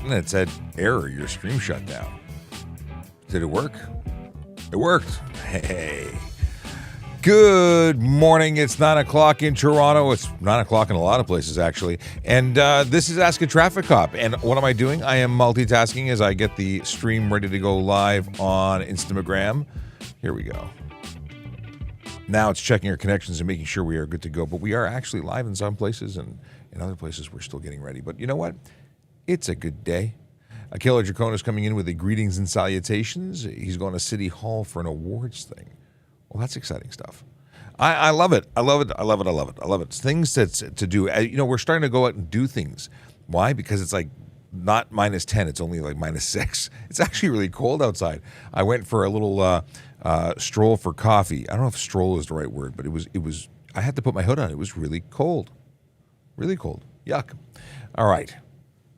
And it said, error, your stream shut down. Did it work? It worked. Hey. Good morning. It's 9 o'clock in Toronto. It's 9 o'clock in a lot of places, actually. And this is Ask a Traffic Cop. And what am I doing? I am multitasking as I get the stream ready to go live on Instagram. Here we go. Now it's checking our connections and making sure we are good to go. But we are actually live in some places, and in other places we're still getting ready. But you know what? It's a good day. Killer Dracona is coming in with the greetings and salutations. He's going to City Hall for an awards thing. Well, that's exciting stuff. I love it. I love it. I love it. I love it. I love it. It's things to do. We're starting to go out and do things. Why? Because it's like not -10. It's only like -6. It's actually really cold outside. I went for a little stroll for coffee. I don't know if stroll is the right word, but it was. I had to put my hood on. It was really cold. Really cold. Yuck. All right.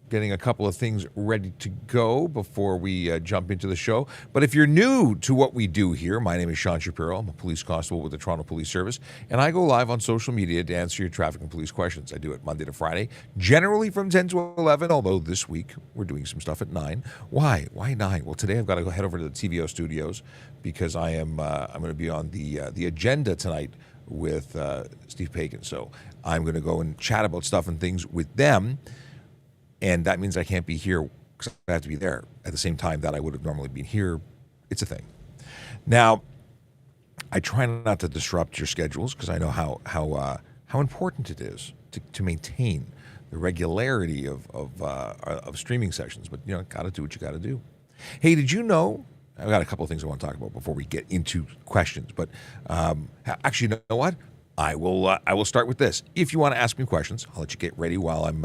Getting a couple of things ready to go before we jump into the show. But if you're new to what we do here, my name is Sean Shapiro. I'm a police constable with the Toronto Police Service, and I go live on social media to answer your traffic and police questions. I do it Monday to Friday, generally from 10 to 11, although this week we're doing some stuff at 9. Why? Why 9? Well, today I've got to go head over to the TVO studios because I'm going to be on the agenda tonight with Steve Pagan. So I'm going to go and chat about stuff and things with them. And that means I can't be here because I have to be there at the same time that I would have normally been here. It's a thing. Now, I try not to disrupt your schedules because I know how important it is to maintain the regularity of streaming sessions. But got to do what you got to do. Hey, did you know? I've got a couple of things I want to talk about before we get into questions. But actually, you know what? I will start with this. If you want to ask me questions, I'll let you get ready while I'm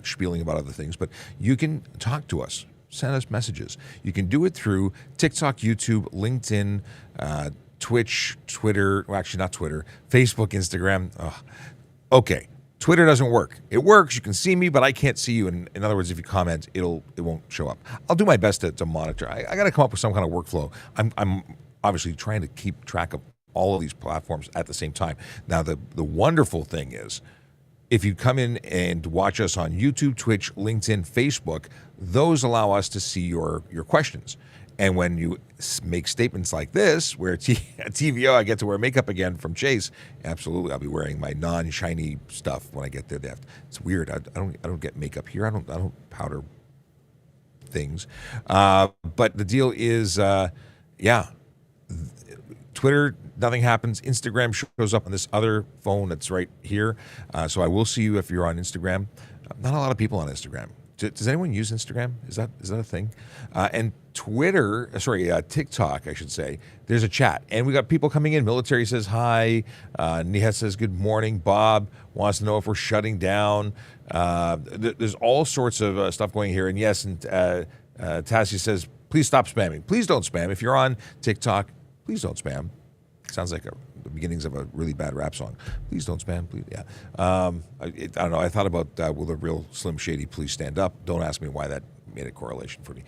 spieling about other things. But you can talk to us, send us messages. You can do it through TikTok, YouTube, LinkedIn, Twitch, Twitter. Well, actually, not Twitter. Facebook, Instagram. Okay, Twitter doesn't work. It works. You can see me, but I can't see you. In other words, if you comment, it won't show up. I'll do my best to monitor. I got to come up with some kind of workflow. I'm obviously trying to keep track of all of these platforms at the same time. Now, the wonderful thing is, if you come in and watch us on YouTube, Twitch, LinkedIn, Facebook, those allow us to see your questions. And when you make statements like this, where at TVO I get to wear makeup again from Chase, absolutely, I'll be wearing my non-shiny stuff when I get there. It's weird. I don't get makeup here. I don't powder things. But the deal is, Twitter, nothing happens. Instagram shows up on this other phone that's right here. So I will see you if you're on Instagram. Not a lot of people on Instagram. Does anyone use Instagram? Is that a thing? And TikTok, I should say. There's a chat. And we got people coming in. Military says hi. Nihat says good morning. Bob wants to know if we're shutting down. There's all sorts of stuff going here. And yes, and Tassie says, please stop spamming. Please don't spam. If you're on TikTok, please don't spam. Sounds like the beginnings of a really bad rap song. Please don't spam. Please, yeah. I don't know. I thought about will the real Slim Shady please stand up? Don't ask me why that made a correlation for me.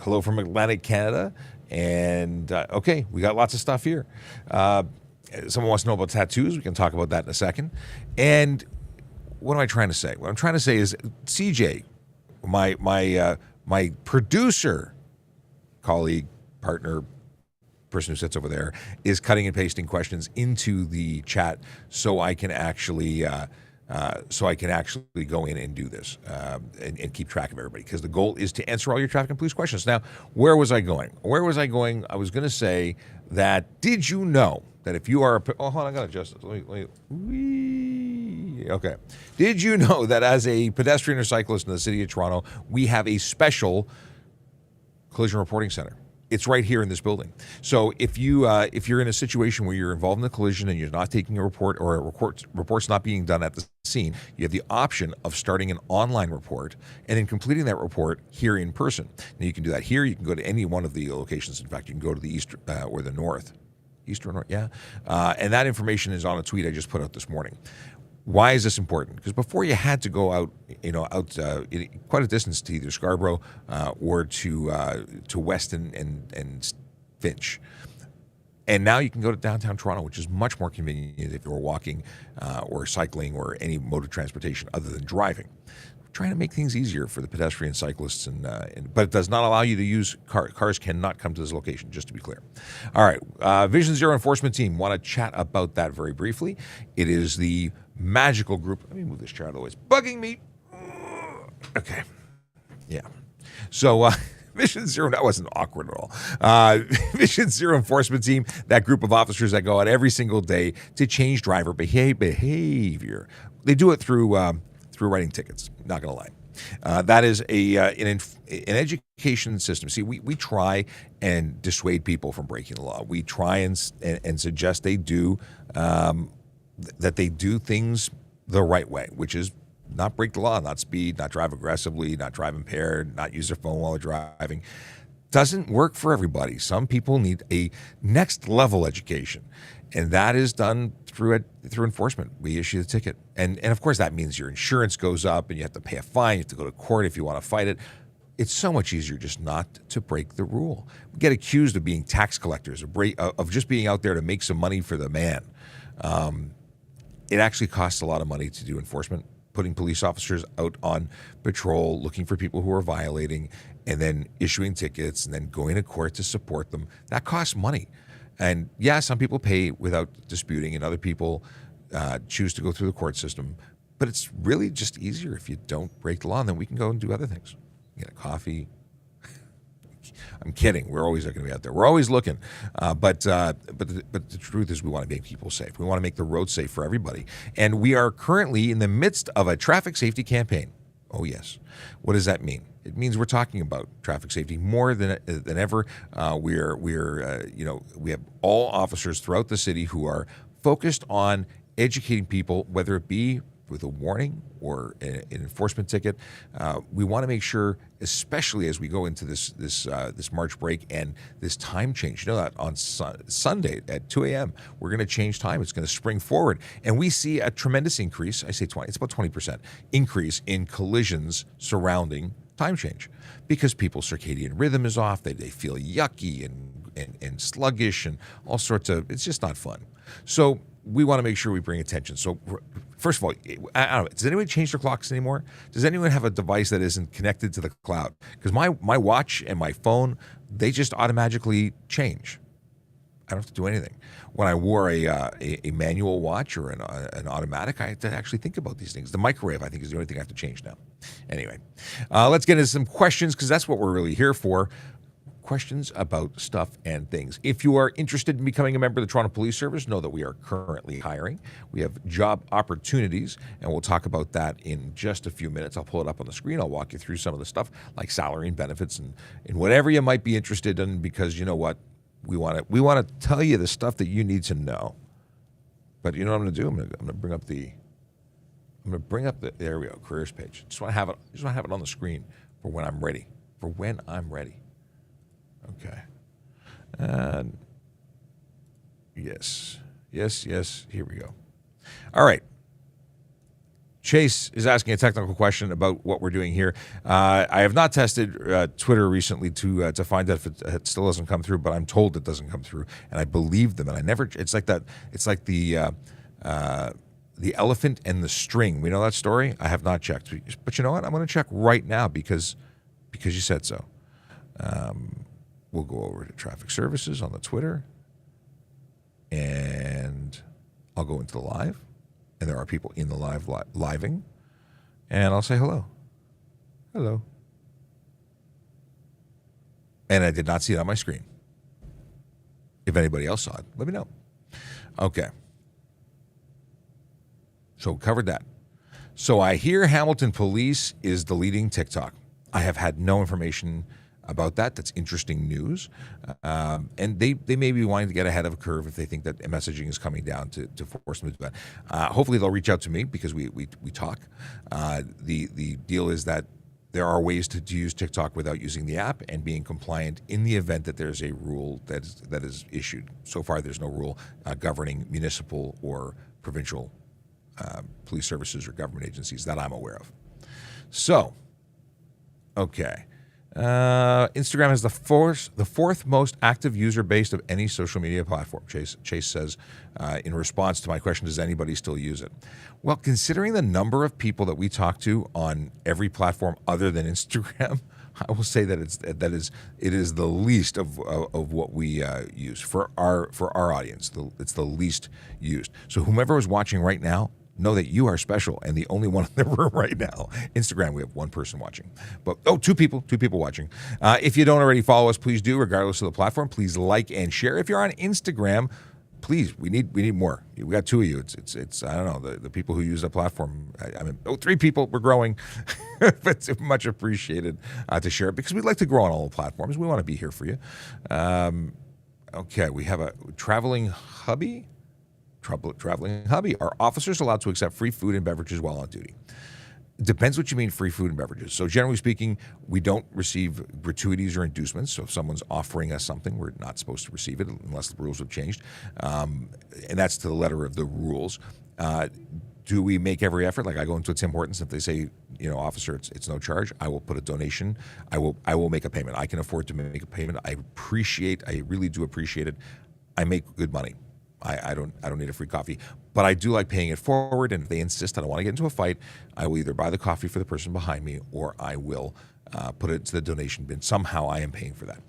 Hello from Atlantic Canada. And okay, we got lots of stuff here. Someone wants to know about tattoos. We can talk about that in a second. And what am I trying to say? What I'm trying to say is CJ, my producer, colleague, partner, person who sits over there, is cutting and pasting questions into the chat so I can actually go in and do this and keep track of everybody, because the goal is to answer all your traffic and police questions. Now, where was I going? I was going to say that, did you know that if you are hold on, I got to adjust this. Okay. Did you know that as a pedestrian or cyclist in the city of Toronto, we have a special collision reporting center? It's right here in this building. So if you're in a situation where you're involved in a collision and you're not taking a report, or report's not being done at the scene, you have the option of starting an online report and then completing that report here in person. Now, you can do that here. You can go to any one of the locations. In fact, you can go to the east or the north. East or north, yeah. And that information is on a tweet I just put out this morning. Why is this important? Because before you had to go out quite a distance to either Scarborough or to Weston and Finch. And now you can go to downtown Toronto, which is much more convenient if you're walking or cycling or any mode of transportation other than driving. trying to make things easier for the pedestrian cyclists, but it does not allow you to use cars cannot come to this location, just to be clear. All right, Vision Zero enforcement team, want to chat about that very briefly. It is the magical group. Let me move this chair out of the way. It's bugging me. Okay. Yeah. So Vision Zero, that wasn't awkward at all. Vision Zero enforcement team, that group of officers that go out every single day to change driver behavior. They do it through writing tickets, not going to lie. That is an education system. See, we try and dissuade people from breaking the law. We try and suggest they do that they do things the right way, which is not break the law, not speed, not drive aggressively, not drive impaired, not use their phone while they're driving. Doesn't work for everybody. Some people need a next level education, and that is done through enforcement. We issue the ticket, and of course that means your insurance goes up, and you have to pay a fine. You have to go to court if you want to fight it. It's so much easier just not to break the rule. We get accused of being tax collectors, of just being out there to make some money for the man. It actually costs a lot of money to do enforcement. Putting police officers out on patrol, looking for people who are violating, and then issuing tickets, and then going to court to support them. That costs money. And yeah, some people pay without disputing, and other people choose to go through the court system. But it's really just easier if you don't break the law, and then we can go and do other things. Get a coffee. I'm kidding. We're always going to be out there. We're always looking. But the truth is we want to make people safe. We want to make the road safe for everybody. And we are currently in the midst of a traffic safety campaign. Oh, yes. What does that mean? It means we're talking about traffic safety more than ever. We have all officers throughout the city who are focused on educating people, whether it be with a warning or an enforcement ticket. We want to make sure, especially as we go into this March break and this time change. You know that on Sunday at 2 a.m. we're going to change time. It's going to spring forward, and we see a tremendous increase. I say 20. It's about 20% increase in collisions surrounding time change because people's circadian rhythm is off. They feel yucky and sluggish and all sorts of. It's just not fun. So we want to make sure we bring attention. So first of all, I don't know, does anyone change their clocks anymore? Does anyone have a device that isn't connected to the cloud? Because my watch and my phone, they just automatically change. I don't have to do anything. When I wore a manual watch or an automatic, I had to actually think about these things. The microwave, I think, is the only thing I have to change now. Anyway, let's get into some questions because that's what we're really here for. Questions about stuff and things. If you are interested in becoming a member of the Toronto Police Service, know that we are currently hiring. We have job opportunities, and we'll talk about that in just a few minutes. I'll pull it up on the screen. I'll walk you through some of the stuff like salary and benefits and whatever you might be interested in, because you know what? We want to tell you the stuff that you need to know. But you know what I'm going to do? I'm going to bring up the there we go, careers page. Just want to have it on the screen for when I'm ready. Okay. And yes. Here we go. All right. Chase is asking a technical question about what we're doing here. I have not tested Twitter recently to find out if it still doesn't come through, but I'm told it doesn't come through, and I believe them. And I never. It's like that. It's like the elephant and the string. We know that story. I have not checked, but you know what? I'm going to check right now because you said so. We'll go over to traffic services on the Twitter, and I'll go into the live, and there are people in the living, and I'll say hello. Hello. And I did not see it on my screen. If anybody else saw it, let me know. Okay. So we covered that. So I hear Hamilton Police is deleting TikTok. I have had no information about that. That's interesting news. And they may be wanting to get ahead of a curve if they think that messaging is coming down to force them to do that. Hopefully they'll reach out to me because we talk. The deal is that there are ways to use TikTok without using the app and being compliant in the event that there's a rule that is issued. So far, there's no rule governing municipal or provincial police services or government agencies that I'm aware of. So, okay. Instagram has the fourth most active user base of any social media platform. Chase says, in response to my question, does anybody still use it? Well, considering the number of people that we talk to on every platform other than Instagram, I will say that it is the least of what we use for our audience. It's the least used. So whomever is watching right now, know that you are special and the only one in the room right now. Instagram, we have one person watching, but two people watching. If you don't already follow us, please do, regardless of the platform. Please like and share. If you're on Instagram, please, we need more. We got two of you. It's I don't know, the people who use the platform. I mean, three people. We're growing. It's much appreciated to share it because we'd like to grow on all the platforms. We want to be here for you. Okay, we have a traveling hubby. Are officers allowed to accept free food and beverages while on duty? Depends what you mean free food and beverages. So generally speaking, we don't receive gratuities or inducements. So if someone's offering us something, we're not supposed to receive it unless the rules have changed. And that's to the letter of the rules. Do we make every effort? Like I go into a Tim Hortons, if they say, officer, it's no charge, I will put a donation. I will make a payment. I can afford to make a payment. I really do appreciate it. I make good money. I don't need a free coffee, but I do like paying it forward. And if they insist, I don't want to get into a fight, I will either buy the coffee for the person behind me, or I will put it to the donation bin. Somehow I am paying for that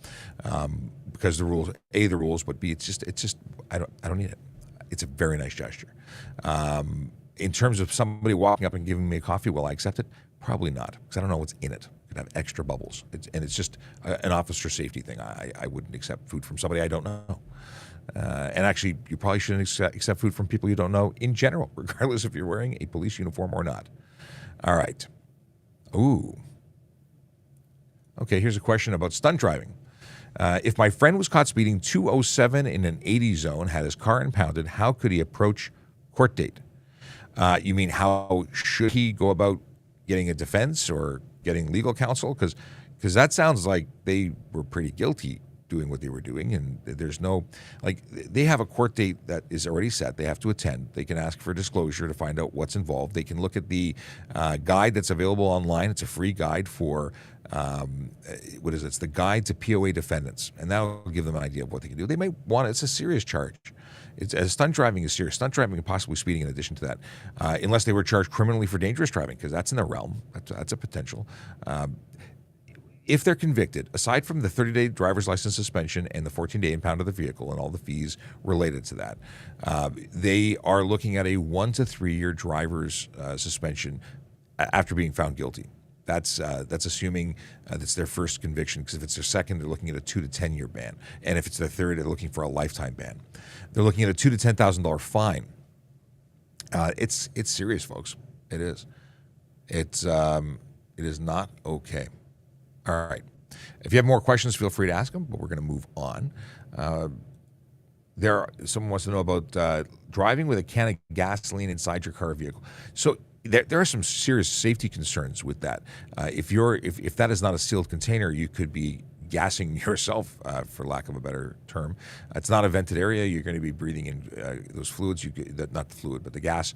because the rules, A, the rules, but B, it's just I don't need it. It's a very nice gesture. In terms of somebody walking up and giving me a coffee, will I accept it? Probably not, because I don't know what's in it. It could have extra bubbles, it's just an officer safety thing. I wouldn't accept food from somebody I don't know. And actually, you probably shouldn't accept food from people you don't know in general, regardless if you're wearing a police uniform or not. All right. Ooh. Okay, here's a question about stunt driving. If my friend was caught speeding 207 in an 80 zone, had his car impounded, how could he approach court date? You mean how should he go about getting a defense or getting legal counsel? Because that sounds like they were pretty guilty doing what they were doing, and there's no, they have a court date that is already set. They have to attend. They can ask for disclosure to find out what's involved. They can look at the guide that's available online. It's a free guide for, what is it? It's the Guide to POA Defendants, and that'll give them an idea of what they can do. They may want, it's a serious charge. Stunt driving is serious. Stunt driving and possibly speeding in addition to that, unless they were charged criminally for dangerous driving, because that's in the realm. That's a potential. If they're convicted, aside from the 30-day driver's license suspension and the 14-day impound of the vehicle and all the fees related to that, they are looking at a 1 to 3 year driver's suspension after being found guilty. That's assuming that's their first conviction, because if it's their second, they're looking at a 2 to 10 year ban, and if it's their third, they're looking for a lifetime ban. They're looking at a $2,000 to $10,000 fine. It's serious, folks. It is. It is not okay. All right. If you have more questions, feel free to ask them, but we're going to move on. Someone wants to know about driving with a can of gasoline inside your car or vehicle. So there are some serious safety concerns with that. If that is not a sealed container, you could be gassing yourself, for lack of a better term. It's not a vented area. You're going to be breathing in those fluids. Not the fluid, but the gas.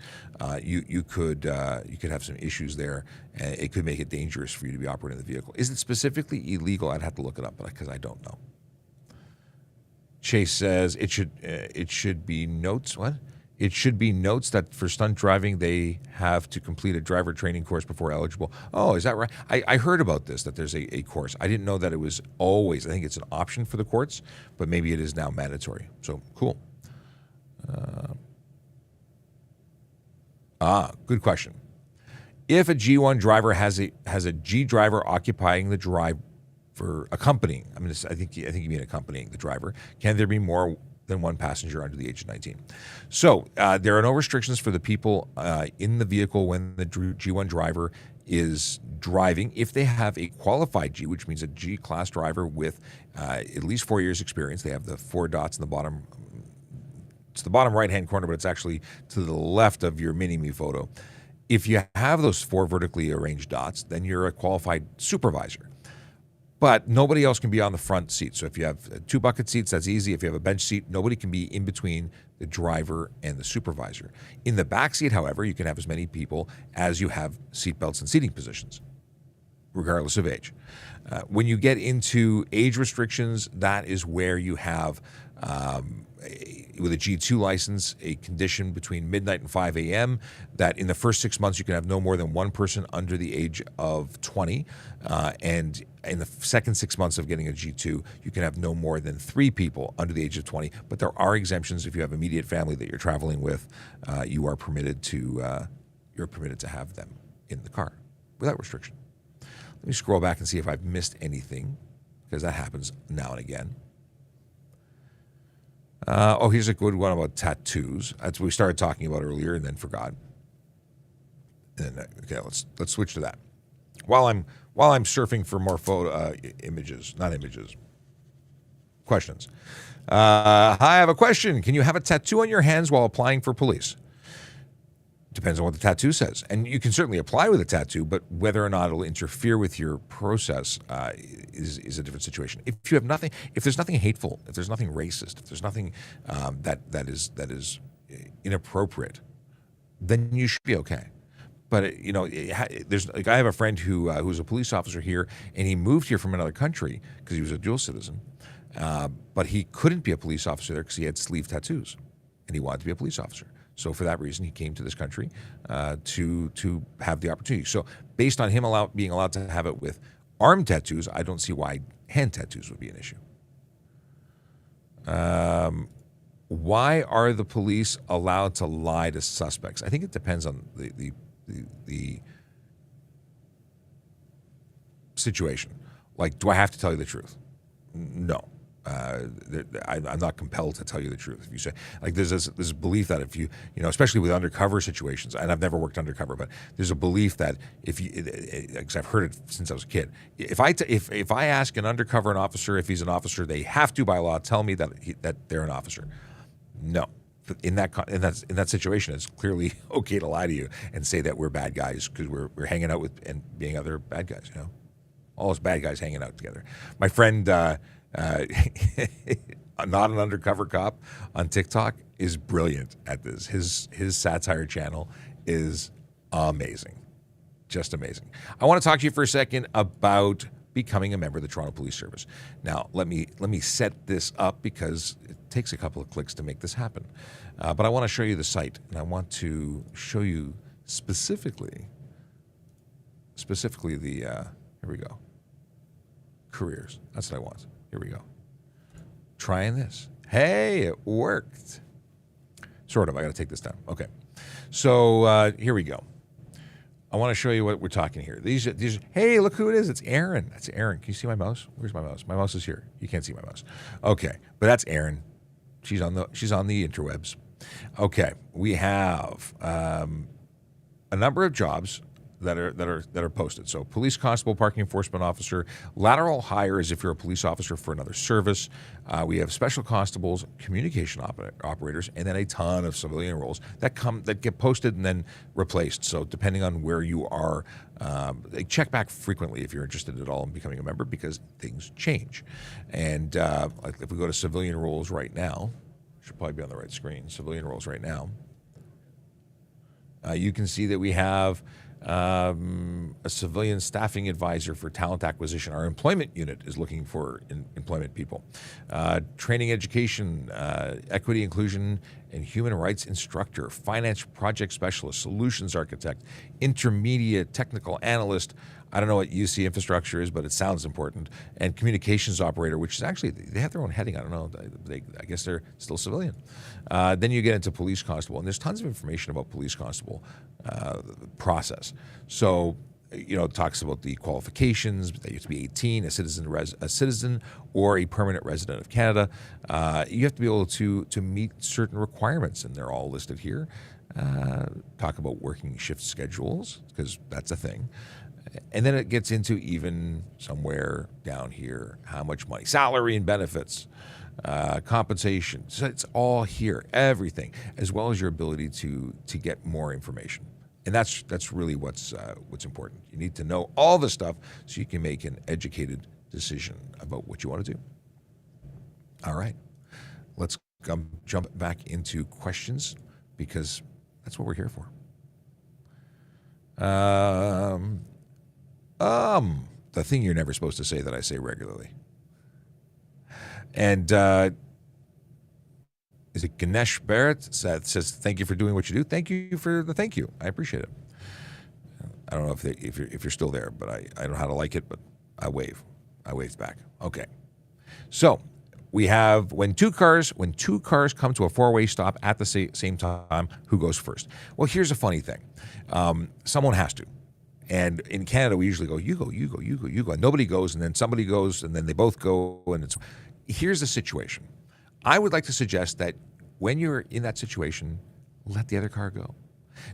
You could have some issues there, and it could make it dangerous for you to be operating the vehicle. Is it specifically illegal? I'd have to look it up, because I don't know. Chase says it should be notes. What? It should be notes that for stunt driving, they have to complete a driver training course before eligible. Oh, is that right? I heard about this, that there's a course. I didn't know that it was always, I think it's an option for the courts, but maybe it is now mandatory. So, cool. Good question. If a G1 driver has a G driver occupying the drive for accompanying, I think you mean accompanying the driver, can there be more than one passenger under the age of 19. So there are no restrictions for the people in the vehicle when the G1 driver is driving. If they have a qualified G, which means a G-class driver with at least 4 years experience, they have the 4 dots in the bottom. It's the bottom right-hand corner, but it's actually to the left of your mini-me photo. If you have those 4 vertically arranged dots, then you're a qualified supervisor. But nobody else can be on the front seat. So if you have 2 bucket seats, that's easy. If you have a bench seat, nobody can be in between the driver and the supervisor. In the back seat, however, you can have as many people as you have seat belts and seating positions. regardless of age. When you get into age restrictions, that is where you have, with a G2 license, a condition between midnight and 5 a.m. that in the first 6 months you can have no more than one person under the age of 20. And in the second 6 months of getting a G2, you can have no more than 3 people under the age of 20. But there are exemptions. If you have immediate family that you're traveling with, you are permitted to have them in the car without restriction. Let me scroll back and see if I've missed anything, because that happens now and again. Here's a good one about tattoos. That's what we started talking about earlier and then forgot. And okay, let's switch to that. While I'm surfing for more questions. Hi, I have a question. Can you have a tattoo on your hands while applying for police? Depends on what the tattoo says. And you can certainly apply with a tattoo, but whether or not it'll interfere with your process is a different situation. If there's nothing hateful, if there's nothing racist, if there's nothing that is inappropriate, then you should be okay. But I have a friend who's a police officer here, and he moved here from another country because he was a dual citizen, but he couldn't be a police officer there because he had sleeve tattoos, and he wanted to be a police officer. So for that reason, he came to this country to have the opportunity. So based on him being allowed to have it with arm tattoos, I don't see why hand tattoos would be an issue. Why are the police allowed to lie to suspects? I think it depends on the situation. Like, do I have to tell you the truth? No. I'm not compelled to tell you the truth. If you say, like, there's this belief that if you especially with undercover situations, and I've never worked undercover, but there's a belief that because I've heard it since I was a kid, if I ask an undercover officer if he's an officer, they have to by law tell me that they're an officer. No. In that situation, it's clearly okay to lie to you and say that we're bad guys because we're hanging out with and being other bad guys. All those bad guys hanging out together. My friend. Not an undercover cop on TikTok is brilliant at this. His satire channel is amazing, just amazing. I want to talk to you for a second about becoming a member of the Toronto Police Service. Now, let me set this up because it takes a couple of clicks to make this happen. But I want to show you the site, and I want to show you specifically the here we go. Careers. That's what I want. Here we go. Trying this. Hey, it worked. Sort of. I got to take this down. Okay. So here we go. I want to show you what we're talking here. These. Hey, look who it is. It's Erin. That's Erin. Can you see my mouse? Where's my mouse? My mouse is here. You can't see my mouse. Okay, but that's Erin. She's on the interwebs. Okay, we have a number of jobs that are posted. So police constable, parking enforcement officer, lateral hire is if you're a police officer for another service. We have special constables, communication operators, and then a ton of civilian roles that get posted and then replaced. So depending on where you are, check back frequently if you're interested at all in becoming a member because things change. And if we go to civilian roles right now, should probably be on the right screen. Civilian roles right now. You can see that we have a civilian staffing advisor for talent acquisition. Our employment unit is looking for employment people. Training, education, equity, inclusion, and human rights instructor, finance project specialist, solutions architect, intermediate technical analyst. I don't know what UC infrastructure is, but it sounds important. And communications operator, which is actually, they have their own heading. I don't know. I guess they're still civilian. Then you get into police constable, and there's tons of information about police constable process. So, it talks about the qualifications. That you have to be 18, a citizen or a permanent resident of Canada. You have to be able to meet certain requirements, and they're all listed here. Talk about working shift schedules, because that's a thing. And then it gets into even somewhere down here, how much money, salary and benefits, compensation. So it's all here, everything, as well as your ability to get more information. And that's really what's important. You need to know all the stuff so you can make an educated decision about what you want to do. All right, let's jump back into questions because that's what we're here for. The thing you're never supposed to say that I say regularly. And is it Ganesh Barrett that says, thank you for doing what you do? Thank you for the thank you. I appreciate it. I don't know if you're still there, but I don't know how to like it, but I wave. I waved back. Okay. So we have when two cars come to a four-way stop at the same time, who goes first? Well, here's a funny thing. Someone has to. And in Canada, we usually go, you go, you go, you go, you go. And nobody goes, and then somebody goes, and then they both go. And here's the situation. I would like to suggest that when you're in that situation, let the other car go.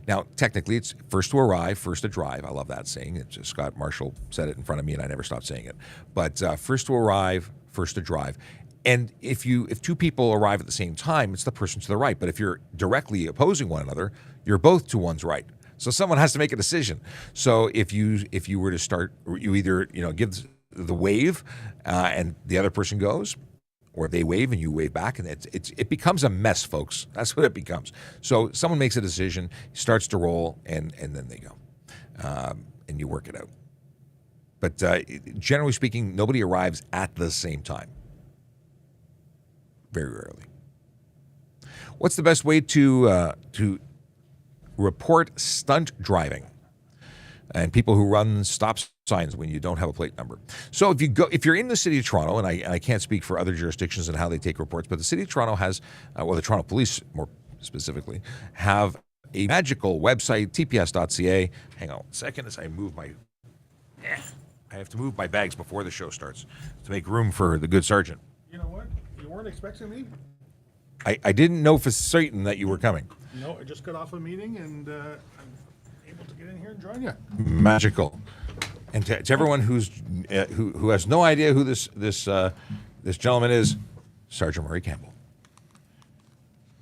Now, technically, it's first to arrive, first to drive. I love that saying. Scott Marshall said it in front of me, and I never stopped saying it. But first to arrive, first to drive. And if two people arrive at the same time, it's the person to the right. But if you're directly opposing one another, you're both to one's right. So someone has to make a decision. So if you were to start, you either give the wave and the other person goes, or they wave and you wave back, and it becomes a mess, folks. That's what it becomes. So someone makes a decision, starts to roll, and then they go, and you work it out. But generally speaking, nobody arrives at the same time. Very rarely. What's the best way to report stunt driving and people who run stop signs when you don't have a plate number? So if you're in the city of Toronto, and I can't speak for other jurisdictions and how they take reports, but the city of Toronto has, the Toronto Police more specifically, have a magical website, tps.ca. Hang on a second as I move I have to move my bags before the show starts to make room for the good sergeant. You know what? You weren't expecting me? I didn't know for certain that you were coming. No, I just got off a meeting, and I'm able to get in here and join you. Magical. And to everyone who has no idea who this gentleman is, Sergeant Murray Campbell.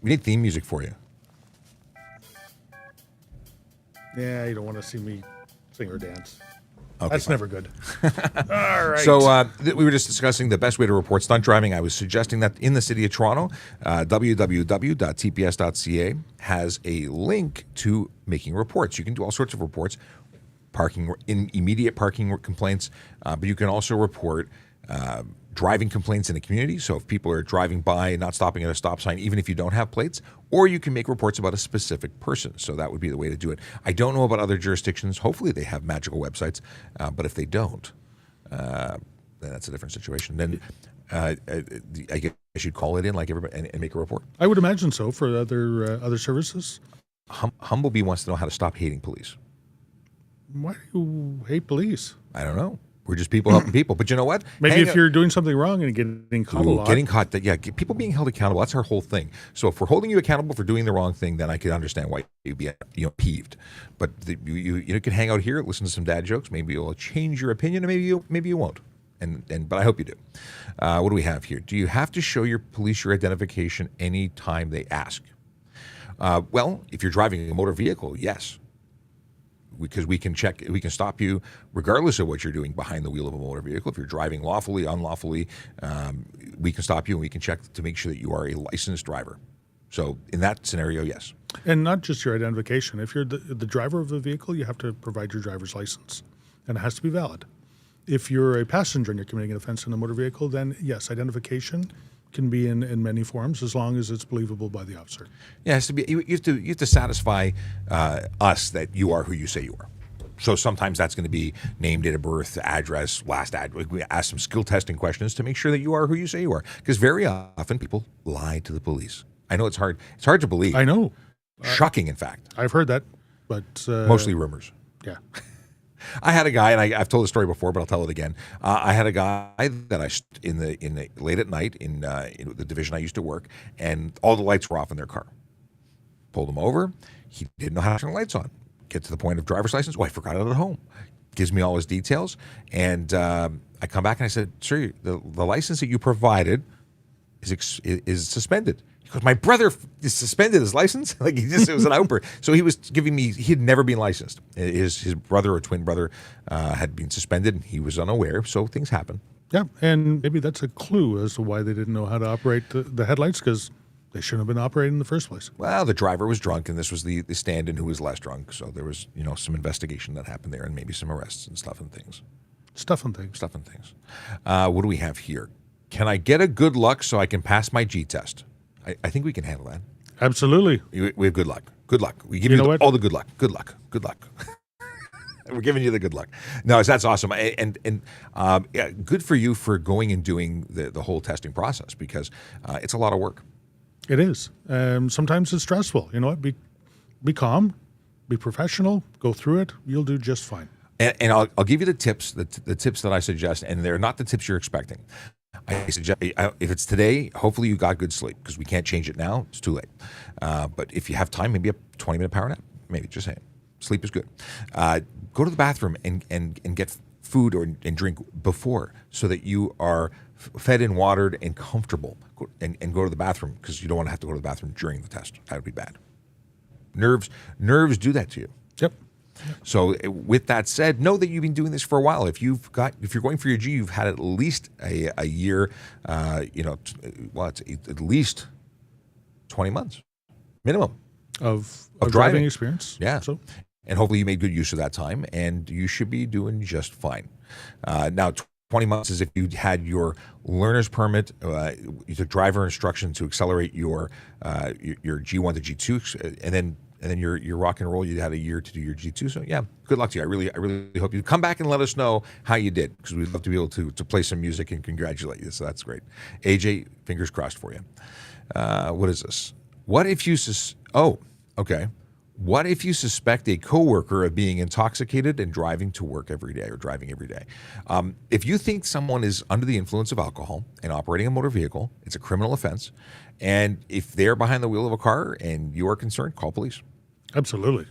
We need theme music for you. Yeah, you don't want to see me sing or dance. Okay, That's fine. never good. All right. So we were just discussing the best way to report stunt driving. I was suggesting that in the city of Toronto, www.tps.ca has a link to making reports. You can do all sorts of reports, immediate parking complaints, but you can also report driving complaints in the community. So if people are driving by and not stopping at a stop sign, even if you don't have plates, or you can make reports about a specific person. So that would be the way to do it. I don't know about other jurisdictions. Hopefully they have magical websites, but if they don't, then that's a different situation. Then I guess you'd call it in like everybody and make a report. I would imagine so for other services. Humblebee wants to know how to stop hating police. Why do you hate police? I don't know. We're just people helping people. But you know what? Maybe if you're doing something wrong and getting caught a lot. Getting caught, people being held accountable, that's our whole thing. So if we're holding you accountable for doing the wrong thing, then I can understand why you'd be peeved. But you can hang out here, listen to some dad jokes. Maybe you'll change your opinion, and maybe you won't. But I hope you do. What do we have here? Do you have to show your police your identification any time they ask? Well, if you're driving a motor vehicle, yes. Because we can stop you regardless of what you're doing behind the wheel of a motor vehicle. If you're driving lawfully, unlawfully, we can stop you and we can check to make sure that you are a licensed driver. So in that scenario, yes. And not just your identification. If you're the driver of the vehicle, you have to provide your driver's license, and it has to be valid. If you're a passenger and you're committing an offense in a motor vehicle, then yes, identification can be in many forms as long as it's believable by the officer. Yeah, it has to be. You have to satisfy us that you are who you say you are. So sometimes that's going to be name, date of birth, address, last address. We ask some skill testing questions to make sure that you are who you say you are. Because very often people lie to the police. I know it's hard. It's hard to believe. I know. Shocking, in fact. I've heard that, but mostly rumors. Yeah. I had a guy, and I've told the story before, but I'll tell it again. I had a guy that in the late at night in the division I used to work, and all the lights were off in their car. Pulled him over. He didn't know how to turn the lights on. Get to the point of driver's license. Oh, I forgot it at home. Gives me all his details, and I come back and I said, "Sir, the license that you provided is suspended." He goes, "My brother is suspended his license." Like it was an outburst. So he was giving me, he had never been licensed. His brother or twin brother had been suspended, and he was unaware. So things happen. Yeah, and maybe that's a clue as to why they didn't know how to operate the headlights, because They shouldn't have been operating in the first place. Well, the driver was drunk, and this was the stand-in who was less drunk. So there was, some investigation that happened there, and maybe some arrests and stuff and things. Stuff and things. What do we have here? Can I get a good luck so I can pass my G test? I think we can handle that. Absolutely. We have good luck. Good luck. We give you all the good luck. Good luck. Good luck. We're giving you the good luck. No, that's awesome. And yeah, good for you for going and doing the whole testing process, because it's a lot of work. It is. Sometimes it's stressful. You know what? Be calm, be professional, go through it. You'll do just fine. And I'll give you the tips, the tips that I suggest, and they're not the tips you're expecting. I suggest if it's today, hopefully you got good sleep, because we can't change it now. It's too late. But if you have time, maybe a 20-minute power nap. Maybe, just saying. Sleep is good. Go to the bathroom and get food and drink before, so that you are fed and watered and comfortable, and go to the bathroom, because you don't want to have to go to the bathroom during the test. That would be bad. Nerves do that to you. Yep. So with that said, know that you've been doing this for a while. If you're going for your G, you've had at least a year, it's at least 20 months minimum of driving experience. Yeah. So, and hopefully you made good use of that time, and you should be doing just fine. Now, 20 months is if you had your learner's permit, you took driver instruction to accelerate your G1 to G2, and then your rock and roll. You had a year to do your G2. So yeah, good luck to you. I really hope you come back and let us know how you did, because we'd love to be able to play some music and congratulate you. So that's great. AJ, fingers crossed for you. What is this? What if you What if you suspect a coworker of being intoxicated and driving to work every day, or driving every day? If you think someone is under the influence of alcohol and operating a motor vehicle, it's a criminal offense. And if they're behind the wheel of a car and you are concerned, call police. Absolutely.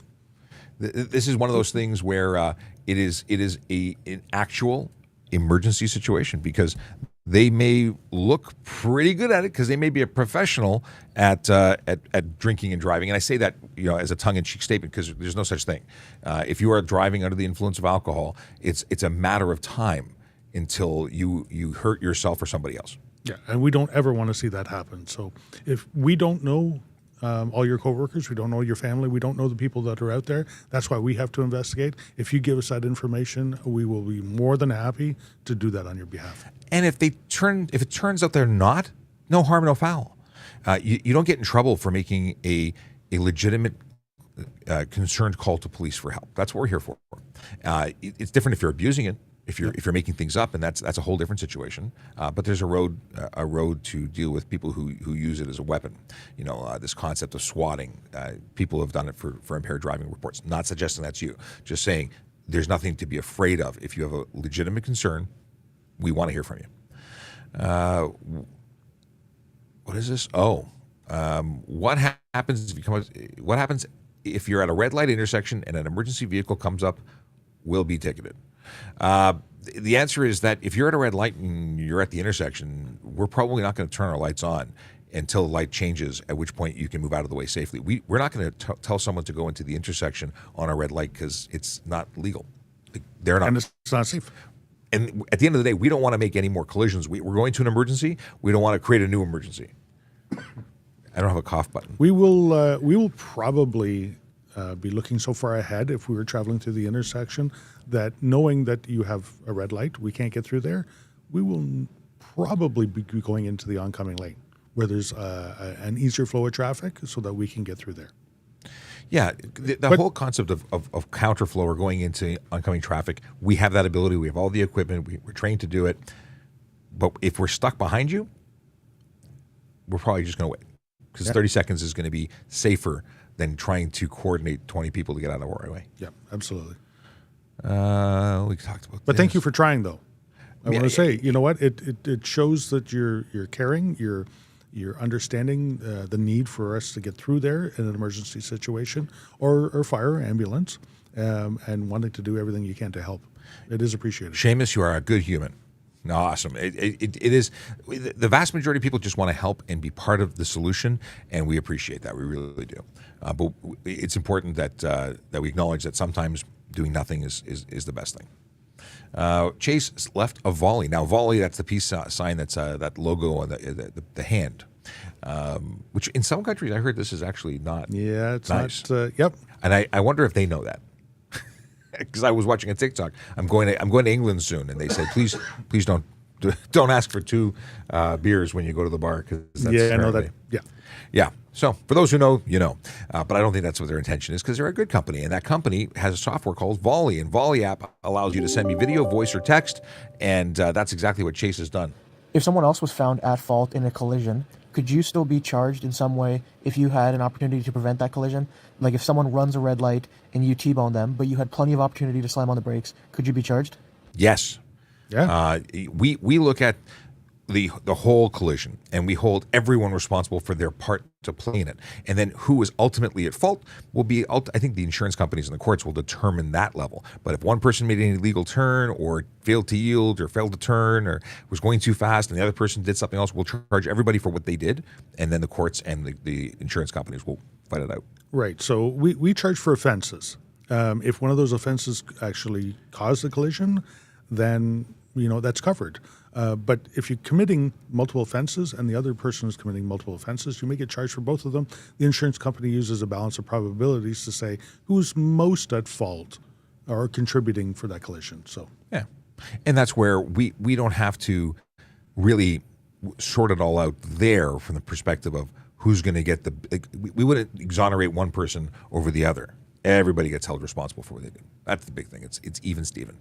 This is one of those things where it is an actual emergency situation, because they may look pretty good at it, because they may be a professional at drinking and driving. And I say that as a tongue-in-cheek statement, because there's no such thing. If you are driving under the influence of alcohol, it's a matter of time until you hurt yourself or somebody else. Yeah, and we don't ever want to see that happen. So if we don't know all your coworkers, we don't know your family, we don't know the people that are out there, that's why we have to investigate. If you give us that information, we will be more than happy to do that on your behalf. And if it turns out they're not, no harm, no foul. You don't get in trouble for making a legitimate concerned call to police for help. That's what we're here for. It's different if you're abusing it. If you're making things up, and that's a whole different situation. But there's a road to deal with people who use it as a weapon. This concept of swatting. People have done it for impaired driving reports. Not suggesting that's you. Just saying there's nothing to be afraid of. If you have a legitimate concern, we want to hear from you. What is this? What happens if you're at a red light intersection and an emergency vehicle comes up? Will be ticketed. The answer is that if you're at a red light and you're at the intersection, we're probably not going to turn our lights on until the light changes, at which point you can move out of the way safely. We're not going to tell someone to go into the intersection on a red light, because it's not legal. They're not. And it's not safe. And at the end of the day, we don't want to make any more collisions. We're going to an emergency. We don't want to create a new emergency. I don't have a cough button. We will probably be looking so far ahead if we were traveling through the intersection that, knowing that you have a red light, we can't get through there, we will probably be going into the oncoming lane where there's an easier flow of traffic, so that we can get through there. Yeah, the whole concept of counterflow or going into oncoming traffic, we have that ability. We have all the equipment. We're trained to do it. But if we're stuck behind you, we're probably just going to wait, because 30 seconds is going to be safer than trying to coordinate 20 people to get out of the way. Yeah, absolutely. We talked about But thank you for trying, though. I want to say, you know what? It shows that you're caring, you're understanding the need for us to get through there in an emergency situation, or fire, ambulance, and wanting to do everything you can to help. It is appreciated. Seamus, you are a good human. Awesome. It is. The vast majority of people just want to help and be part of the solution, and we appreciate that. We really do. But it's important that we acknowledge that sometimes doing nothing is the best thing. Chase left a volley. Now, volley, that's the peace sign. That's that logo on the hand. Which in some countries I heard this is actually not Yeah, it's nice. not. Yep. And I wonder if they know that. Because I was watching a TikTok. I'm going to England soon, and they said, please don't ask for 2 beers when you go to the bar, because that's Yeah, I know that. apparently- Yeah. Yeah. So for those who know, you know. But I don't think that's what their intention is, because they're a good company. And that company has a software called Volley. And Volley app allows you to send me video, voice, or text. And that's exactly what Chase has done. If someone else was found at fault in a collision, could you still be charged in some way if you had an opportunity to prevent that collision? Like if someone runs a red light and you T-bone them, but you had plenty of opportunity to slam on the brakes, could you be charged? Yes. Yeah. We look at the whole collision, and we hold everyone responsible for their part to play in it. And then who is ultimately at fault will be, I think the insurance companies and the courts will determine that level. But if one person made an illegal turn or failed to yield or failed to turn or was going too fast and the other person did something else, we'll charge everybody for what they did. And then the courts and the insurance companies will fight it out. Right. So we charge for offenses. If one of those offenses actually caused the collision, then that's covered. But if you're committing multiple offenses and the other person is committing multiple offenses, you may get charged for both of them. The insurance company uses a balance of probabilities to say who's most at fault or contributing for that collision. So yeah, and that's where we don't have to really sort it all out there from the perspective of who's going to get we wouldn't exonerate one person over the other. Everybody gets held responsible for what they do. That's the big thing. It's even Steven.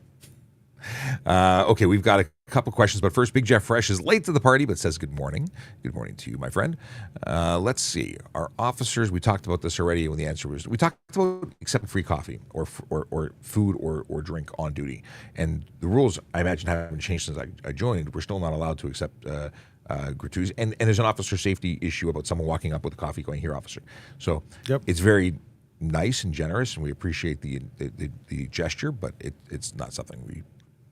Okay, we've got a couple questions, but first, Big Jeff Fresh is late to the party, but says good morning. Good morning to you, my friend. Let's see. Our officers, we talked about this already when the answer was, we talked about accepting free coffee or food or drink on duty. And the rules, I imagine, haven't changed since I joined. We're still not allowed to accept gratuities. And there's an officer safety issue about someone walking up with a coffee going, here, officer. So It's very nice and generous, and we appreciate the gesture, but it's not something we